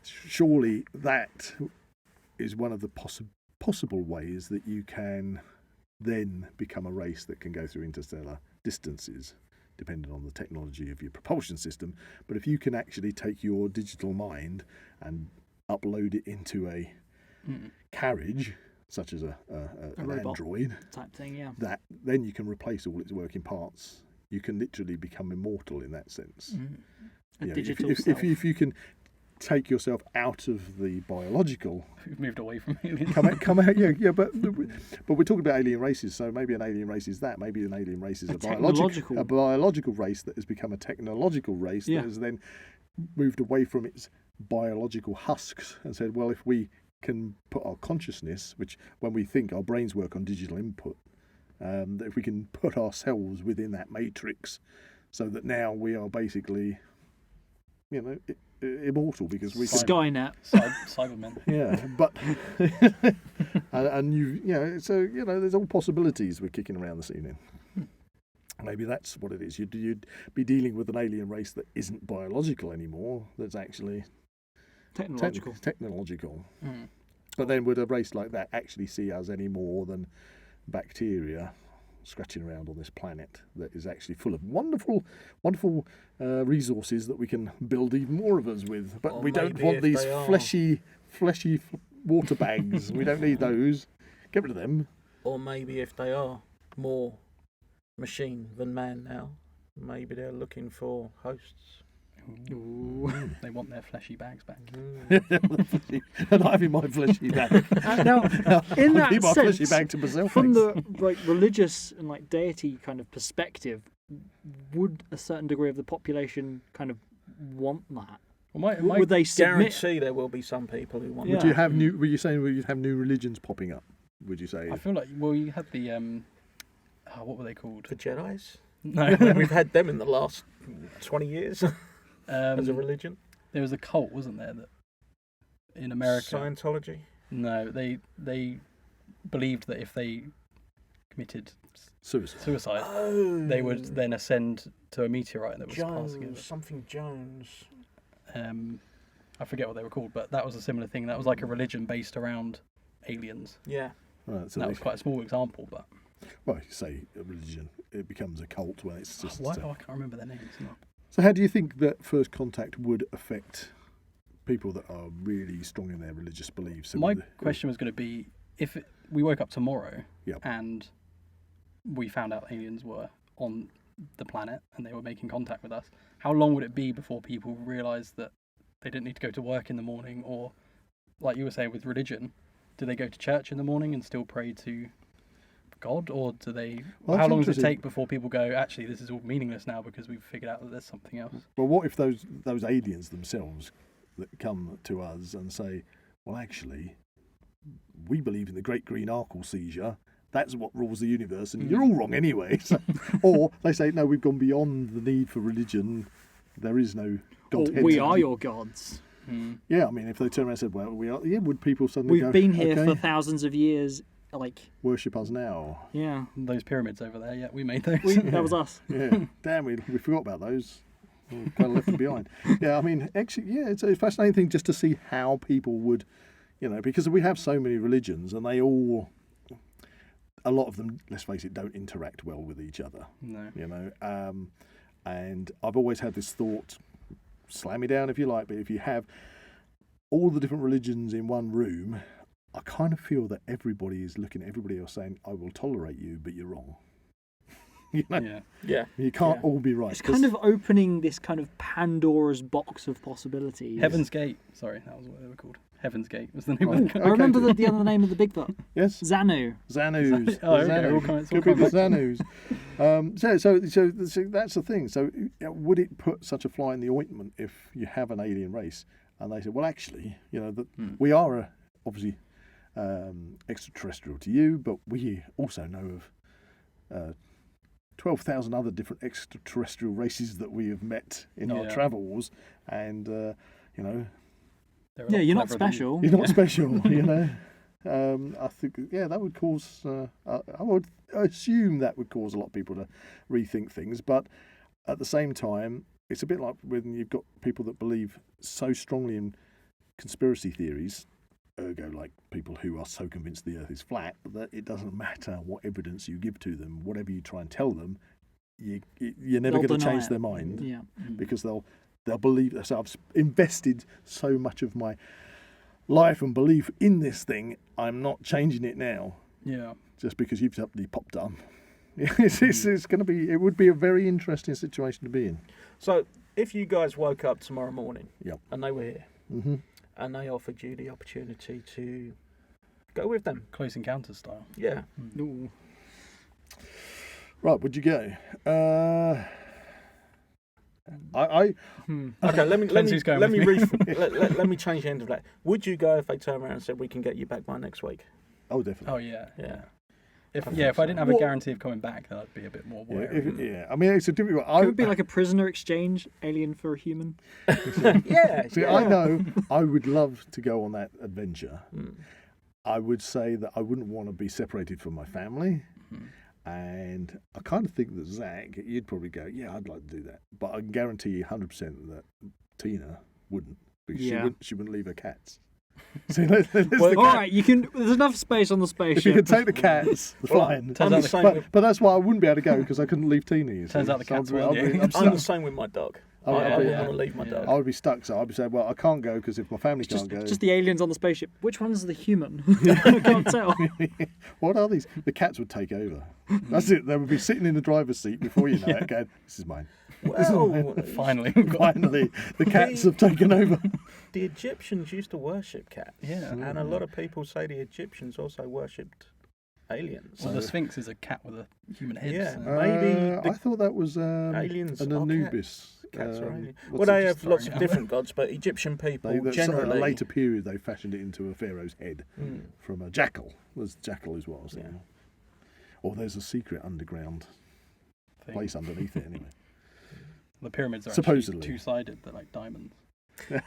surely that is one of the possible ways that you can then become a race that can go through interstellar distances, depending on the technology of your propulsion system. But if you can actually take your digital mind and upload it into a carriage, such as an robot android, type thing, yeah. that then you can replace all its working parts. You can literally become immortal in that sense. A You know, digital if self. you can take yourself out of the biological, We've moved away from aliens. come out, yeah, but we're talking about alien races, so maybe an alien race is that. Maybe an alien race is a biological race that has become a technological race Yeah. that has then moved away from its biological husks and said, well, if we can put our consciousness, which when we think our brains work on digital input, that if we can put ourselves within that matrix, so that now we are basically, immortal because we can, Skynet. Cybermen. yeah, but and so there's all possibilities we're kicking around this evening. Maybe that's what it is. You'd be dealing with an alien race that isn't biological anymore. That's actually technological. But then would a race like that actually see us any more than bacteria scratching around on this planet that is actually full of wonderful resources that we can build even more of us with? But Or we don't maybe want if these they are- fleshy water bags. We don't need those. Get rid of them. Or maybe if they are more machine than man now, maybe they're looking for hosts. They want their fleshy bags back. And I'm having my fleshy bag. Now, in I'll keep my that fleshy sense, bag to myself. from thanks. the religious and deity kind of perspective, would a certain degree of the population kind of want that? Well, Would they submit? Guarantee there will be some people who want Yeah. Would you have new? Were you saying you'd have new religions popping up? Would you say? I feel like you had the what were they called? the Jedi's. No, We've had them in the last 20 years as a religion. there was a cult, wasn't there, that in America? Scientology. No, they believed that if they committed suicide, they would then ascend to a meteorite that was passing over. Jones. I forget what they were called, but that was a similar thing. That was like a religion based around aliens. Yeah. Right, so That was quite a small example, but well, you say a religion, it becomes a cult when it's just. I can't remember their names. So, how do you think that first contact would affect people that are really strong in their religious beliefs? So my question was going to be, if we woke up tomorrow Yep. and we found out aliens were on the planet and they were making contact with us, how long would it be before people realised that they didn't need to go to work in the morning, or, like you were saying with religion, do they go to church in the morning and still pray to God, or do they? Well, how that's long does it interesting. take before people go, actually, this is all meaningless now because we've figured out that there's something else? Well, what if those aliens themselves that come to us and say, well, actually, we believe in the Great Green Arkle seizure. That's what rules the universe, and you're all wrong anyway. So, or they say, no, we've gone beyond the need for religion. There is no Or Godhead. we are your gods. Yeah, I mean, if they turn around and said, well, we are, yeah, would people suddenly We've go, been here okay, for thousands of years. worship us now? Yeah. Those pyramids over there, yeah, we made those. That was us. Yeah, damn, we forgot about those. We kind of left them behind. Yeah, I mean, actually, yeah, it's a fascinating thing just to see how people would, because we have so many religions and they all, a lot of them, let's face it, don't interact well with each other. No. And I've always had this thought, slam me down if you like, but if you have all the different religions in one room, I kind of feel that everybody is looking at everybody else saying, I will tolerate you, but you're wrong. You know? Yeah. You can't all be right. It's kind of opening this kind of Pandora's box of possibilities. Heaven's Gate. Sorry, that was what they were called. Heaven's Gate was the name of the I remember the other name of the Bigfoot. Yes. Xanu. Xanus. Oh, okay. Xanus. Could be the Xanus. So that's the thing. So would it put such a fly in the ointment if you have an alien race and they say, well, actually, we are obviously extraterrestrial to you, but we also know of 12,000 other different extraterrestrial races that we have met in our travels, and you're not special. You're not special, I think, that would cause, I would assume that would cause a lot of people to rethink things. But at the same time, it's a bit like when you've got people that believe so strongly in conspiracy theories, ergo like people who are so convinced the earth is flat that it doesn't matter what evidence you give to them, whatever you try and tell them, you're never going to change their mind, because they'll believe. So I've invested so much of my life and belief in this thing, I'm not changing it now. Yeah. Just because you've suddenly popped up. It's going to be. It would be a very interesting situation to be in. So if you guys woke up tomorrow morning, Yep. and they were here, and they offered you the opportunity to go with them, Close Encounters style. yeah, Ooh. Right, would you go? Okay, let me let me change the end of that. Would you go if they turn around and said we can get you back by next week? Oh, definitely. Oh yeah. Yeah. If I didn't have a guarantee of coming back, then I'd be a bit more wary. I mean, it's a difficult. It would be like a prisoner exchange, alien for a human. Yeah. See, I know I would love to go on that adventure. I would say that I wouldn't want to be separated from my family. And I kind of think that Zach, you'd probably go, yeah, I'd like to do that. But I can guarantee you 100% that Tina wouldn't, because she wouldn't leave her cats. See, All right, you can. There's enough space on the spaceship. If you could take the cats, fine. But that's why I wouldn't be able to go, because I couldn't leave Tina. You Turns see. out the cats I'd be- were. I'm the same with my dog. I wouldn't want to leave my dog. I would be stuck, so I'd be saying, well, I can't go because if my family can't go. Just the aliens on the spaceship. Which one's the human? I can't tell. What are these? The cats would take over. That's it. They would be sitting in the driver's seat before you know it, going, this is mine. Well, Finally, the cats have taken over. The Egyptians used to worship cats. Yeah. And a lot of people say the Egyptians also worshipped aliens. Well, the Sphinx is a cat with a human head. Yeah, So. maybe I thought that was aliens an are Anubis. Cats are aliens. what's Well, they it- have lots of different gods, but Egyptian people At generally. a later period, they fashioned it into a pharaoh's head from a jackal. Jackal is what I was thinking. Or there's a secret underground place underneath it, anyway. The pyramids are Supposedly. actually two-sided. They're like diamonds.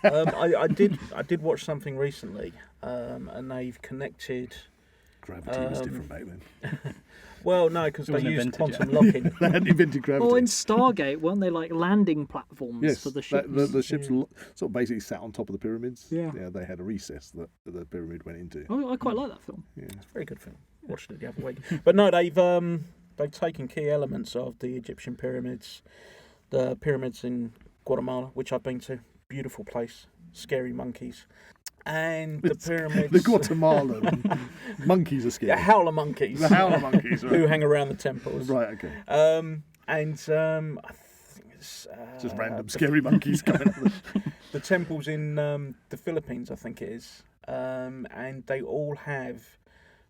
I did watch something recently, and they've connected. Gravity was different back then. Well, no, because It they wasn't used invented quantum yet. locking. They hadn't invented gravity. Well, in Stargate, weren't they like landing platforms yes, for the ships? the ships sort of basically sat on top of the pyramids. Yeah. They had a recess that the pyramid went into. Oh, I quite like that film. Yeah. It's a very good film. Watched it the other week. But no, they've taken key elements of the Egyptian pyramids, the pyramids in Guatemala, which I've been to. Beautiful place, scary monkeys, and the pyramids. The Guatemalan monkeys are scary. The howler monkeys. The howler monkeys, right. who hang around the temples. Right, okay. I think it's Just random scary monkeys coming out of the temples in the Philippines, I think it is, and they all have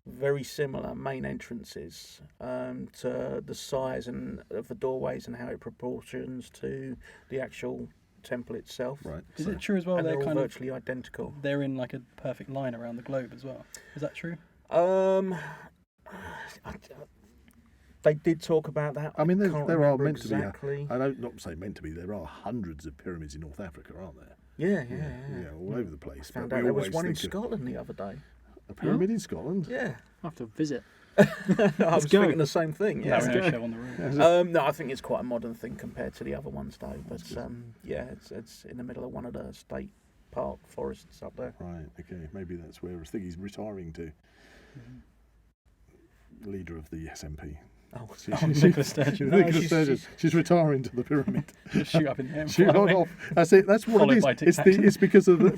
very similar main entrances to the size of the doorways and how it proportions to the actual temple itself. Right. Is it true as well? And they're all kind of virtually identical. they're in like a perfect line around the globe as well. Is that true? They did talk about that. I mean, there are meant exactly. to be. I don't not say meant to be. There are hundreds of pyramids in North Africa, aren't there? Yeah, all over the place. Found But out we there was always one in think of Scotland the other day. a pyramid in Scotland. Yeah. I have to visit. I was go. thinking the same thing. Yeah. That radio show on the road. No, I think it's quite a modern thing compared to the other ones, though. But it's in the middle of one of the state park forests up there. Right. Okay. Maybe that's where I think he's retiring to. Leader of the SNP. Oh, Nicola Sturgeon. No, Nicola Sturgeon. She's retiring to the pyramid. Just shoot up in the air and Shoot fly on away. off. That's it. That's what Followed it by is. Tic It's, Tacs. it's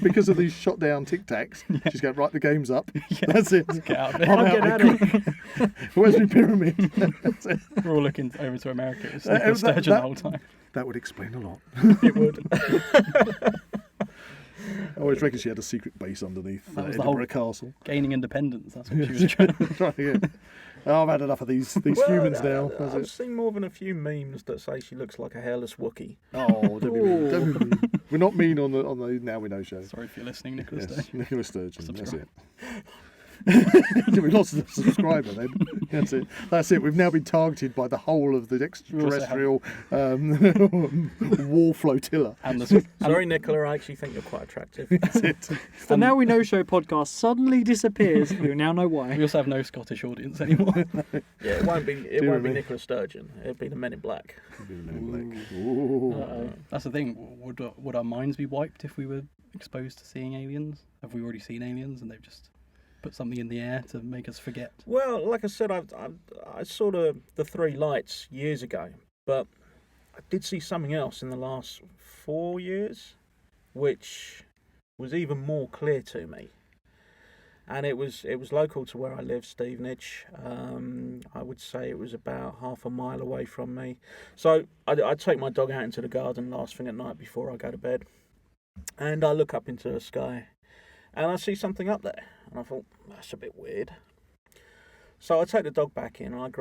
because of these shot down Tic Tacs. She's going, right, the game's up. That's it. Get out of it. I'm Get out. out of it. Where's my pyramid? That's it. We're all looking over to America. It's Nicola Sturgeon the whole time. That would explain a lot. it would. I always reckon she had a secret base underneath That was the whole- Edinburgh Castle. Gaining independence. That's what she was trying to. Trying to get. Oh, I've had enough of these humans now. That's I've it. seen more than a few memes that say she looks like a hairless Wookiee. Oh, don't be mean. Don't be mean. We're not mean on the Now We Know show. Sorry if you're listening, Nicola Yes, Sturgeon. Nicola Sturgeon. That's Subscribe. it. We lost a subscriber then. That's it. That's it. We've now been targeted by the whole of the extraterrestrial war flotilla. And the Sorry, Nicola, I actually think you're quite attractive. That's it. The Now We Know Show podcast suddenly disappears. You now know we why. also have no Scottish audience anymore. Yeah, it won't be Dear me. Nicola Sturgeon. It'll be the Men in Black. Ooh. That's the thing. Would our minds be wiped if we were exposed to seeing aliens? Have we already seen aliens and they've just put something in the air to make us forget? Well, like I said, I saw the three lights years ago, but I did see something else in the last 4 years, which was even more clear to me. And it was local to where I live, Stevenage. I would say it was about half a mile away from me. So I'd take my dog out into the garden last thing at night before I go to bed, and I look up into the sky, and I see something up there. And I thought, that's a bit weird. So I take the dog back in, and I've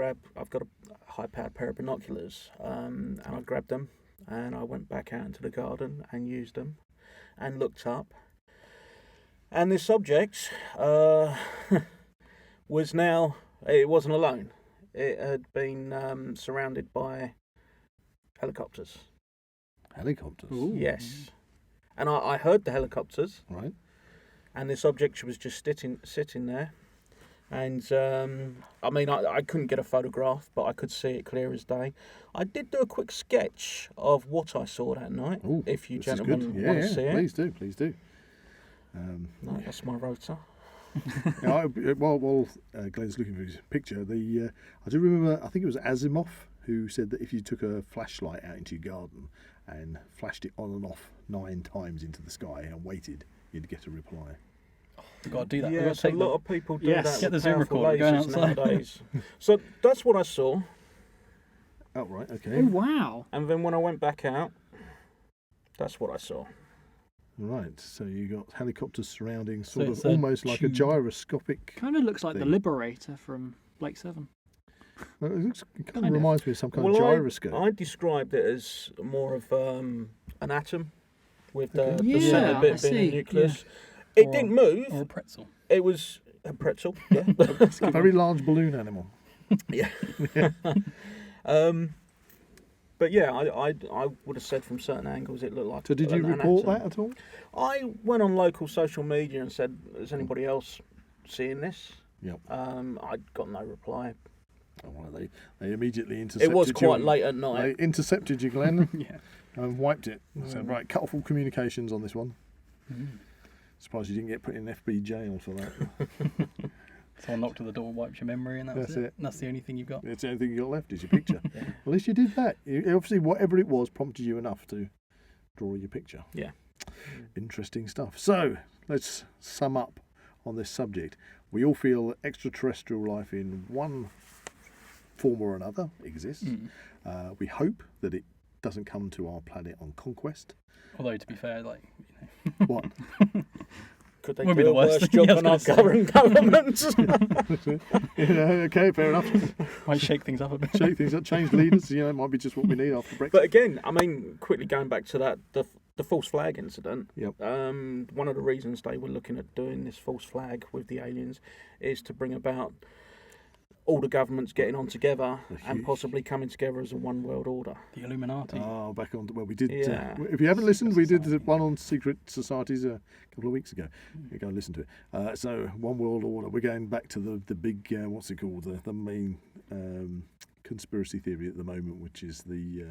got a high-powered pair of binoculars, and I grabbed them, and I went back out into the garden and used them, and looked up. And this object was now, it wasn't alone. It had been surrounded by helicopters. Helicopters. Ooh. Yes. And I heard the helicopters. Right. And this object was just sitting there. And, I mean, I couldn't get a photograph, but I could see it clear as day. I did do a quick sketch of what I saw that night, Ooh, if you this is gentlemen good. want to see it. Please do. No, that's my rotor. While Glenn's looking for his picture, I do remember, I think it was Asimov who said that if you took a flashlight out into your garden and flashed it on and off 9 times into the sky and waited, you'd get a reply. We've got to do that. We've got Yes, to a take lot of people do Yes. that Get with the Zoom powerful recorder going lasers outside. nowadays. So that's what I saw. Oh, right, okay. Oh, wow. And then when I went back out, that's what I saw. Right, so you got helicopters surrounding, So sort it's of a almost like a tube. gyroscopic. Kind of looks like the thing. Liberator from Blake 7. Well, it kind Kind of of. reminds me of some kind of Well, gyroscope. I described it as more of an atom with the, Okay. the centre Yeah, I bit being see, the nucleus. It Or- didn't move. Or a pretzel. It was a pretzel. Yeah. A very large balloon animal. Yeah. But yeah, I would have said from certain angles it looked like. So did you an report atom. that at all? I went on local social media and said, "Is anybody else seeing this?" Yep. I got no reply. Oh, well, they immediately intercepted It was quite you. late at night. They intercepted you, Glenn, Yeah. and wiped it. So, Mm. right, cut off all communications on this one. Mm. Surprised you didn't get put in FB jail for that. Someone knocked at the door, wiped your memory, and that was That's it. it. And that's the only thing you've got. It's the only thing you got left is your picture. Yeah. At least you did that. Obviously, whatever it was prompted you enough to draw your picture. Yeah. Interesting stuff. So, let's sum up on this subject. We all feel that extraterrestrial life in one form or another exists. Mm. We hope that it doesn't come to our planet on conquest. Although, to be fair, like, What? Could they Won't be do the a worst worse thing. job Yeah, I than was our gonna current government? Yeah, okay, fair enough. might shake things up a bit. Shake things up, change leaders. It might be just what we need after Brexit. But again, I mean, quickly going back to that, the false flag incident. Yep. One of the reasons they were looking at doing this false flag with the aliens is to bring about all the governments getting on together and huge- possibly coming together as a one world order. The Illuminati. Oh, back on. Well, we did. Yeah. If you haven't listened, we did Society. one on secret societies a couple of weeks ago. You go and listen to it. So, one world order. We're going back to the big. What's it called? The main conspiracy theory at the moment, which is the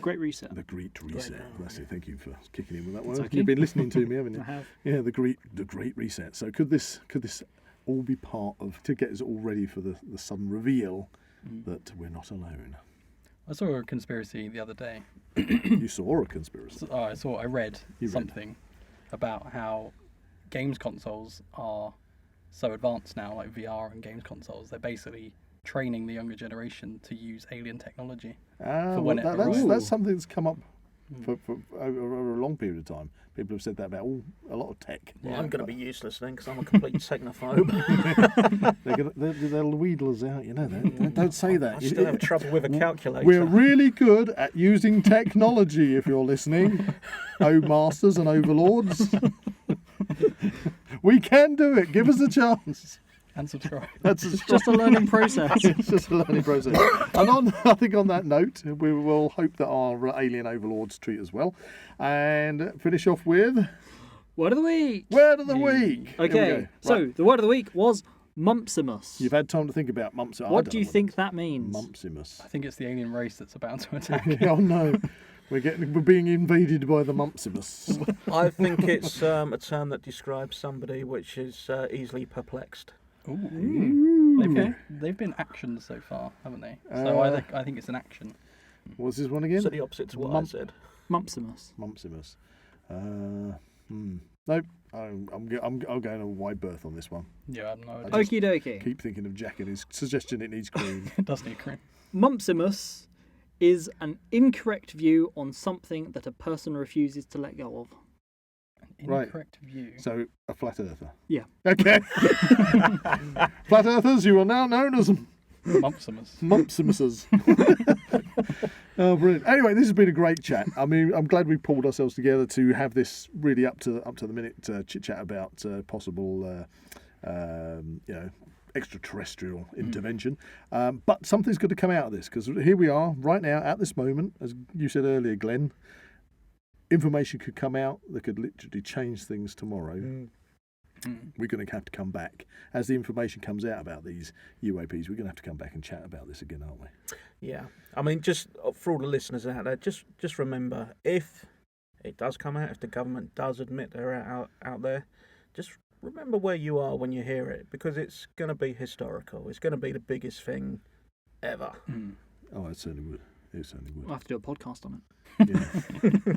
Great Reset. Great Reset. That's it. Thank you for kicking in with that It's one. okay. You've been listening to me, haven't you? I have. Yeah, the Great Reset. So could this all be part of to get us all ready for the sudden reveal that we're not alone. I saw a conspiracy the other day. You saw a conspiracy? I read You read. something about how games consoles are so advanced now, like VR and games consoles. They're basically training the younger generation to use alien technology. Well, when it arrives. that's something that's come up for over a long period of time. People have said that about a lot of tech. Well, I'm going to be useless then because I'm a complete technophobe. They'll wheedle us out, you know that. Don't say that. I still have trouble with a calculator. We're really good at using technology, if you're listening, masters and overlords. We can do it. Give us a chance. And subscribe. It's just a learning process. It's just a learning process. And I think on that note, we will hope that our alien overlords treat us well. And finish off with... Word of the week. Word of the week. Here we Okay, go. so Right. the word of the week was Mumpsimus. You've had time to think about Mumpsimus. What do you think that means? Mumpsimus. I think it's the alien race that's about to attack. Oh no, we're being invaded by the Mumpsimus. I think it's a term that describes somebody which is easily perplexed. Ooh. They've been actions so far, haven't they? So I think it's an action. What's this one again? So the opposite to what I said. Mumpsimus. Mumpsimus. Nope. I'll go in a wide berth on this one. Yeah, I have no idea. Okie dokie. Keep thinking of Jack and his suggestion it needs cream. It does need cream. Mumpsimus is an incorrect view on something that a person refuses to let go of. Right. Incorrect view. So, a flat earther. Yeah. Okay. Flat earthers, you are now known as Mumpsimus. Mumpsimuses. Oh, brilliant. Anyway, this has been a great chat. I mean, I'm glad we pulled ourselves together to have this really up to the minute chit chat about possible, extraterrestrial intervention. But something's got to come out of this, because here we are right now at this moment, as you said earlier, Glenn. Information could come out that could literally change things tomorrow. We're going to have to come back. As the information comes out about these UAPs, we're going to have to come back and chat about this again, aren't we? Yeah. I mean, just for all the listeners out there, just remember, if it does come out, if the government does admit they're out there, just remember where you are when you hear it, because it's going to be historical. It's going to be the biggest thing ever. Oh, it certainly would. It certainly would. We'll have to do a podcast on it. Yeah.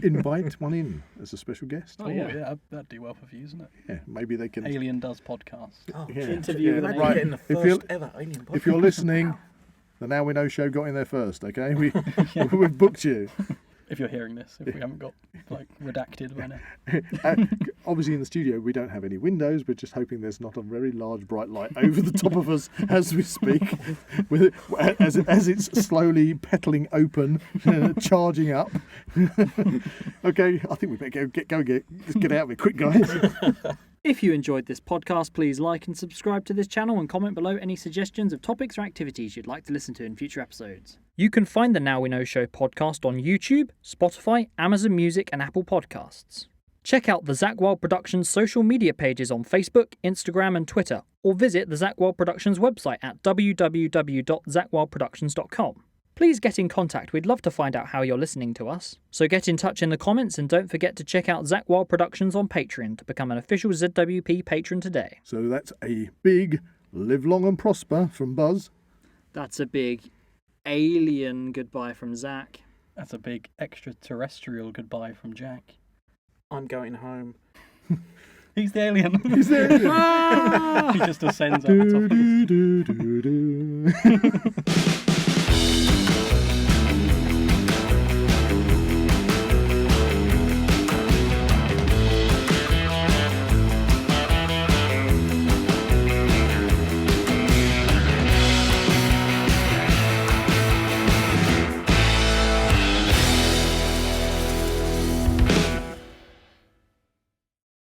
Invite one in as a special guest. Oh, yeah, that'd do well for views, isn't it? Yeah, maybe they can... Alien Does Podcast. Oh, Yeah. Interview with an Imagine Right. getting the If you're- first ever alien podcast. If you're listening, the Now We Know show got in there first, okay? We've booked you. If you're hearing this, if we haven't got redacted by now. Obviously, in the studio, we don't have any windows. We're just hoping there's not a very large bright light over the top of us as we speak, with it, as it's slowly petalling open, charging up. Okay, I think we better get out of it quick, guys. If you enjoyed this podcast, please like and subscribe to this channel and comment below any suggestions of topics or activities you'd like to listen to in future episodes. You can find the Now We Know Show podcast on YouTube, Spotify, Amazon Music and Apple Podcasts. Check out the Zak Wylde Productions social media pages on Facebook, Instagram and Twitter, or visit the Zak Wylde Productions website at www.zakwyldeproductions.com. Please get in contact, we'd love to find out how you're listening to us. So get in touch in the comments and don't forget to check out Zak Wylde Productions on Patreon to become an official ZWP patron today. So that's a big live long and prosper from Buzz. That's a big alien goodbye from Zak. That's a big extraterrestrial goodbye from Jack. I'm going home. He's the alien. Is there? He just ascends up the top of his...